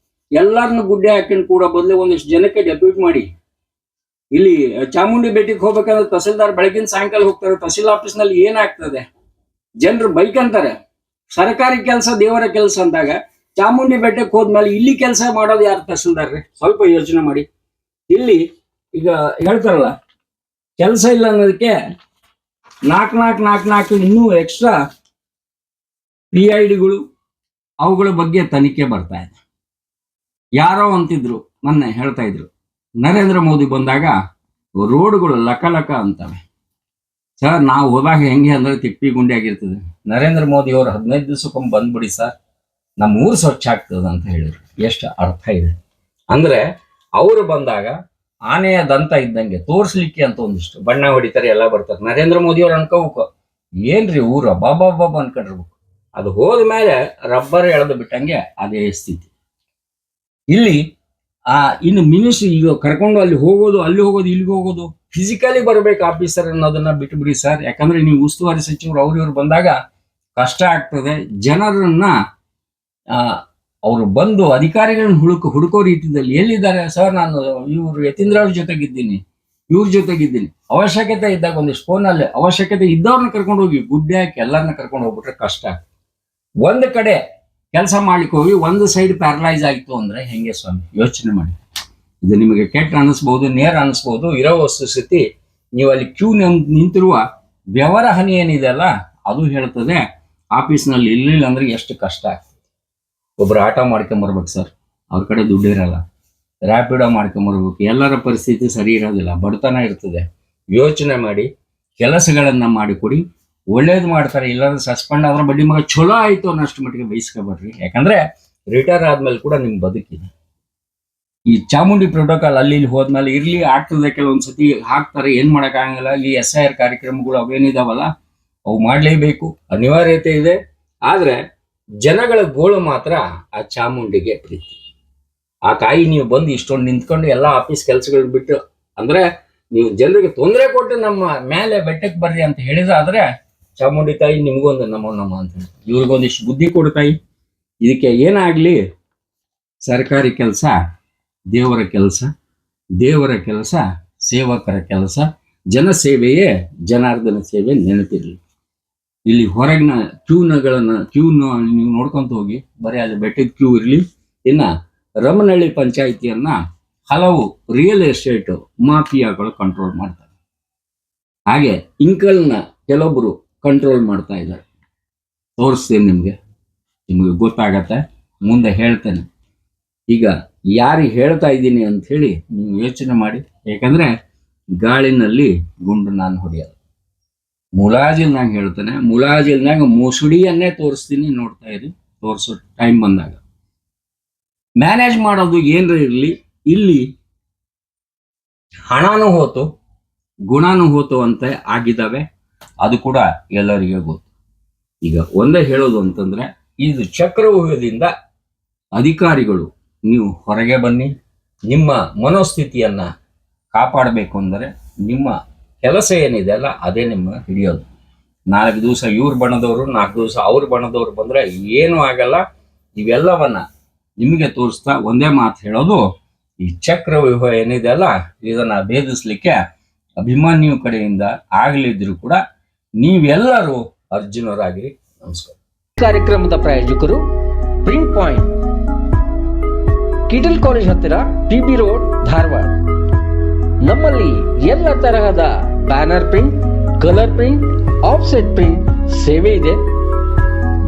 ಎಲ್ಲಾರನ್ನು ಗುಡ್ಡೆ ಹಾಕೊಂಡು ಕೂಡ ಬದಲು ಒಂದಿಷ್ಟು ಜನಕ್ಕೆ ಡೆಪ್ಯೂಟ್ ಮಾಡಿ. ಇಲ್ಲಿ ಚಾಮುಂಡಿ ಬೆಟ್ಟಕ್ಕೆ ಹೋಗ್ಬೇಕಂದ್ರೆ ತಹಸೀಲ್ದಾರ್ ಬೆಳಗಿನ ಸಾಯಂಕಾಲ ಹೋಗ್ತಾರೆ. ತಹಸೀಲ್ ಆಫೀಸ್ನಲ್ಲಿ ಏನಾಗ್ತದೆ, ಜನರು ಬೈಕ್ ಅಂತಾರೆ. ಸರ್ಕಾರಿ ಕೆಲಸ ದೇವರ ಕೆಲಸ ಅಂದಾಗ ಚಾಮುಂಡಿ ಬೆಟ್ಟಕ್ಕೆ ಹೋದ್ಮೇಲೆ ಇಲ್ಲಿ ಕೆಲಸ ಮಾಡೋದು ಯಾರು? ತಹಸೀಲ್ದಾರ್ ರೀ. ಸ್ವಲ್ಪ ಯೋಚನೆ ಮಾಡಿ. ಇಲ್ಲಿ ಈಗ ಹೇಳ್ತಾರಲ್ಲ, ಕೆಲಸ ಇಲ್ಲ ಅನ್ನೋದಕ್ಕೆ 4 ಇನ್ನೂ ಎಕ್ಸ್ಟ್ರಾ PIDಗಳು ಅವುಗಳ ಬಗ್ಗೆ ತನಿಖೆ ಬರ್ತಾ ಇದೆ. ಯಾರೋ ಅಂತಿದ್ರು, ಮೊನ್ನೆ ಹೇಳ್ತಾ ಇದ್ರು, ನರೇಂದ್ರ ಮೋದಿ ಬಂದಾಗ ರೋಡ್ಗಳು ಲಕ ಅಂತವೆ. ಸರ್ ನಾವು ಹೋದಾಗ ಹೆಂಗೆ ಅಂದ್ರೆ ತಿಪ್ಪಿ ಗುಂಡಿ ಆಗಿರ್ತದೆ. ನರೇಂದ್ರ ಮೋದಿ ಅವರು 15 ದಿವಸಕ್ಕೊಮ್ಮೆ ಬಂದ್ಬಿಡಿ ಸರ್, ನಮ್ಮ ಊರು ಸ್ವಚ್ಛ ಆಗ್ತದ ಅಂತ ಹೇಳಿದ್ರು. ಎಷ್ಟು ಅರ್ಥ ಇದೆ ಅಂದ್ರೆ, ಅವರು ಬಂದಾಗ ಆನೆಯ ದಂತ ಇದ್ದಂಗೆ ತೋರ್ಸ್ಲಿಕ್ಕೆ ಅಂತ ಒಂದಿಷ್ಟು ಬಣ್ಣ ಹೊಡಿತಾರೆ, ಎಲ್ಲ ಬರ್ತಾರೆ. ನರೇಂದ್ರ ಮೋದಿ ಅವ್ರು ಅನ್ಕೋಬೇಕು, ಏನ್ರಿ ಊರ ಬಾಬಾ ಅನ್ಕೊಂಡಿರ್ಬೇಕು. ಅದು ಹೋದ್ಮೇಲೆ ರಬ್ಬರ್ ಎಳೆದು ಬಿಟ್ಟಂಗೆ ಅದೇ ಸ್ಥಿತಿ. ಇಲ್ಲಿ ಇನ್ನು ಮಿನಿಸ್ಟ್ರಿ ಈಗ ಕರ್ಕೊಂಡು ಅಲ್ಲಿ ಹೋಗೋದು, ಇಲ್ಲಿಗೆ ಹೋಗೋದು, ಫಿಸಿಕಲಿ ಬರ್ಬೇಕು ಆಫೀಸರ್ ಅನ್ನೋದನ್ನ ಬಿಟ್ಬಿಡಿ ಸರ್. ಯಾಕಂದ್ರೆ ನೀವು ಉಸ್ತುವಾರಿ ಸಚಿವರು ಇವ್ರು ಬಂದಾಗ ಕಷ್ಟ ಆಗ್ತದೆ. ಜನರನ್ನ ಅವರು ಬಂದು ಅಧಿಕಾರಿಗಳನ್ನ ಹುಡುಕೋ ರೀತಿಯಲ್ಲಿ ಎಲ್ಲಿದ್ದಾರೆ ಸರ್, ನಾನು ಇವ್ರು ಯತೀಂದ್ರ ಅವ್ರ ಜೊತೆಗಿದ್ದೀನಿ, ಇವ್ರ ಜೊತೆಗಿದ್ದೀನಿ. ಅವಶ್ಯಕತೆ ಇದ್ದಾಗ ಒಂದಿಷ್ಟು ಫೋನಲ್ಲಿ ಅವಶ್ಯಕತೆ ಇದ್ದವ್ರನ್ನ ಕರ್ಕೊಂಡು ಹೋಗಿ, ಗುಡ್ಡೆ ಹಾಕಿ ಎಲ್ಲರನ್ನ ಕರ್ಕೊಂಡು ಹೋಗ್ಬಿಟ್ರೆ ಕಷ್ಟ. ಒಂದು ಕಡೆ ಕೆಲಸ ಮಾಡ್ಲಿಕ್ಕೆ ಹೋಗಿ ಒಂದು ಸೈಡ್ ಪ್ಯಾರಲೈಸ್ ಆಯ್ತು ಅಂದ್ರೆ ಹೆಂಗೆ ಸ್ವಾಮಿ? ಯೋಚನೆ ಮಾಡಿ. ಇದು ನಿಮಗೆ ಕೆಟ್ಟ ಅನಿಸ್ಬಹುದು, ನೇರ ಅನಿಸ್ಬಹುದು. ಇರೋ ವಸ್ತುಸ್ಥಿತಿ ನೀವು ಅಲ್ಲಿ ಕ್ಯೂ ನಿಂತಿರುವ ವ್ಯವಹಾರ ಹಾನಿ ಏನಿದೆ ಅಲ್ಲ, ಅದು ಹೇಳ್ತದೆ ಆಫೀಸ್ನಲ್ಲಿ ಇರ್ಲಿಲ್ಲ ಅಂದ್ರೆ ಎಷ್ಟು ಕಷ್ಟ ಆಗ್ತದೆ. ಒಬ್ರು ಆಟೋ ಮಾಡ್ಕೊಂಬರ್ಬೇಕು ಸರ್, ಅವ್ರ ಕಡೆ ದುಡ್ಡು ಇರಲ್ಲ. ರ್ಯಾಪಿಡೋ ಮಾಡ್ಕೊಂಬರ್ಬೇಕು, ಎಲ್ಲರ ಪರಿಸ್ಥಿತಿ ಸರಿ ಇರೋದಿಲ್ಲ, ಬಡತನ ಇರ್ತದೆ. ಯೋಚನೆ ಮಾಡಿ, ಕೆಲಸಗಳನ್ನ ಮಾಡಿಕೊಡಿ. ಒಳ್ಳೇದು ಮಾಡ್ತಾರೆ. ಇಲ್ಲಾಂದ್ರೆ ಸಸ್ಪೆಂಡ್ ಆದ್ರೆ ಬಡ್ಡಿ ಮಗ ಚಲೋ ಆಯ್ತು ಅನ್ನೋಷ್ಟು ಮಟ್ಟಿಗೆ ಬಯಸ್ಕೊಬೇಡ್ರಿ. ಯಾಕಂದ್ರೆ ರಿಟೈರ್ ಆದ್ಮೇಲೆ ಕೂಡ ನಿಮ್ ಬದುಕಿದೆ. ಈ ಚಾಮುಂಡಿ ಪ್ರೋಟೋಕಾಲ್ ಅಲ್ಲಿ ಇಲ್ಲಿ ಹೋದ್ಮೇಲೆ ಇರ್ಲಿ ಆಗ್ತದೆ, ಕೆಲವೊಂದ್ಸತಿ ಹಾಕ್ತಾರೆ, ಏನ್ ಮಾಡಕ್ಕಾಗಲ್ಲ. ಈ SIR ಕಾರ್ಯಕ್ರಮಗಳು ಅವೇನಿದಾವಲ್ಲ ಅವು ಮಾಡ್ಲೇಬೇಕು, ಅನಿವಾರ್ಯತೆ ಇದೆ. ಆದ್ರೆ ಜನಗಳ ಗೋಳು ಮಾತ್ರ ಆ ಚಾಮುಂಡಿಗೆ ಪ್ರೀತಿ. ಆ ತಾಯಿ ನೀವು ಬಂದು ಇಷ್ಟೊಂದು ನಿಂತ್ಕೊಂಡು ಎಲ್ಲ ಆಫೀಸ್ ಕೆಲಸಗಳು ಬಿಟ್ಟು ಅಂದ್ರೆ ನೀವು ಜನರಿಗೆ ತೊಂದರೆ ಕೊಟ್ಟು ನಮ್ಮ ಮೇಲೆ ಬೆಟ್ಟಕ್ಕೆ ಬರ್ರಿ ಅಂತ ಹೇಳಿದ್ರೆ, ಆದ್ರೆ ಚಾಮುಂಡಿ ತಾಯಿ ನಿಮ್ಗೊಂದು ನಮೋ ಅಂತ ಇವ್ರಿಗೊಂದಿಷ್ಟು ಬುದ್ಧಿ ಕೊಡ್ತಾಯಿ. ಇದಕ್ಕೆ ಏನಾಗ್ಲಿ, ಸರ್ಕಾರಿ ಕೆಲಸ ದೇವರ ಕೆಲಸ, ದೇವರ ಕೆಲಸ ಸೇವಕರ ಕೆಲಸ, ಜನಸೇವೆಯೇ ಜನಾರ್ದನ ಸೇವೆ. ನೆನಪಿರಲಿ. ಇಲ್ಲಿ ಹೊರಗಿನ ಕ್ಯೂ ನೀವು ನೋಡ್ಕೊಂತ ಹೋಗಿ, ಬರೀ ಅಲ್ಲಿ ಬೆಟ್ಟದ ಕ್ಯೂ ಇರಲಿ. ಇನ್ನ ರಮನಹಳ್ಳಿ ಪಂಚಾಯಿತಿಯನ್ನ ಹಲವು ರಿಯಲ್ ಎಸ್ಟೇಟ್ ಮಾಫಿಯಾಗಳು ಕಂಟ್ರೋಲ್ ಮಾಡ್ತಾರೆ. ಹಾಗೆ ಇಂಕಲ್ನ ಕೆಲವೊಬ್ರು ಕಂಟ್ರೋಲ್ ಮಾಡ್ತಾ ಇದ್ದಾರೆ. ತೋರಿಸ್ತೀನಿ ನಿಮ್ಗೆ ಗೊತ್ತಾಗತ್ತೆ, ಮುಂದೆ ಹೇಳ್ತೇನೆ. ಈಗ ಯಾರಿಗೆ ಹೇಳ್ತಾ ಇದ್ದೀನಿ ಅಂತ ಹೇಳಿ ನೀವು ಯೋಚನೆ ಮಾಡಿ. ಯಾಕಂದ್ರೆ ಗಾಳಿನಲ್ಲಿ ಗುಂಡು ನಾನು ಹೊಡೆಯಲ್ಲ. ಮುಲಾಜಿಲ್ನಾಗ ಹೇಳ್ತಾನೆ, ಮುಲಾಜಿಲ್ನಾಗ ಮುಸುಡಿಯನ್ನೇ ತೋರಿಸ್ತೀನಿ, ನೋಡ್ತಾ ಇರಿ ತೋರಿಸೋ ಟೈಮ್ ಬಂದಾಗ. ಮ್ಯಾನೇಜ್ ಮಾಡೋದು ಏನ್ರ ಇರಲಿ, ಇಲ್ಲಿ ಹಣನೂ ಹೋತು ಗುಣನೂ ಹೋತು ಅಂತ ಆಗಿದ್ದಾವೆ. ಅದು ಕೂಡ ಎಲ್ಲರಿಗೆ ಗೊತ್ತು. ಈಗ ಒಂದೇ ಹೇಳೋದು ಅಂತಂದ್ರೆ, ಇದು ಚಕ್ರವ್ಯೂಹದಿಂದ ಅಧಿಕಾರಿಗಳು ನೀವು ಹೊರಗೆ ಬನ್ನಿ. ನಿಮ್ಮ ಮನೋಸ್ಥಿತಿಯನ್ನ ಕಾಪಾಡಬೇಕು ಅಂದರೆ ನಿಮ್ಮ ಕೆಲಸ ಏನಿದೆ ಅಲ್ಲ ಅದೇ ನಿಮ್ಮ ಹಿಡಿಯೋದು. 4 ದಿವಸ ಇವ್ರ ಬಣದವರು, 4 ದಿವಸ ಅವ್ರ ಬಣದವ್ರು ಬಂದ್ರೆ ಏನೂ ಆಗಲ್ಲ. ಇವೆಲ್ಲವನ್ನ ನಿಮಗೆ ತೋರಿಸ್ತಾ ಒಂದೇ ಮಾತು ಹೇಳೋದು, ಈ ಚಕ್ರವ್ಯೂಹ ಏನಿದೆ ಅಲ್ಲ ಇದನ್ನ ಭೇದಿಸ್ಲಿಕ್ಕೆ ಅಭಿಮನ್ಯು ಕಡೆಯಿಂದ ಆಗಲಿದ್ರು ಕೂಡ ನೀವೆಲ್ಲರೂ ಅರ್ಜುನರಾಗಿರಿ. ನಮಸ್ಕಾರ. ಕಾರ್ಯಕ್ರಮದ ಪ್ರಾಯೋಜಕರು ಪ್ರಿಂಟ್ ಪಾಯಿಂಟ್, ಕಿಟಲ್ ಕಾಲೇಜ್ ಹತ್ತಿರ, ಟಿಬಿ ರೋಡ್, ಧಾರವಾಡ. ನಮ್ಮಲ್ಲಿ ಎಲ್ಲ ತರಹದ banner print, colour print, offset print ಸೇವೆ ಇದೆ.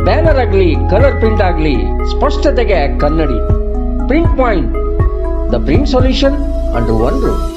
ಬ್ಯಾನರ್ ಆಗಲಿ ಕಲರ್ ಪ್ರಿಂಟ್ ಆಗಲಿ ಸ್ಪಷ್ಟತೆಗೆ ಕನ್ನಡಿ. Print point, the print solution under one roof.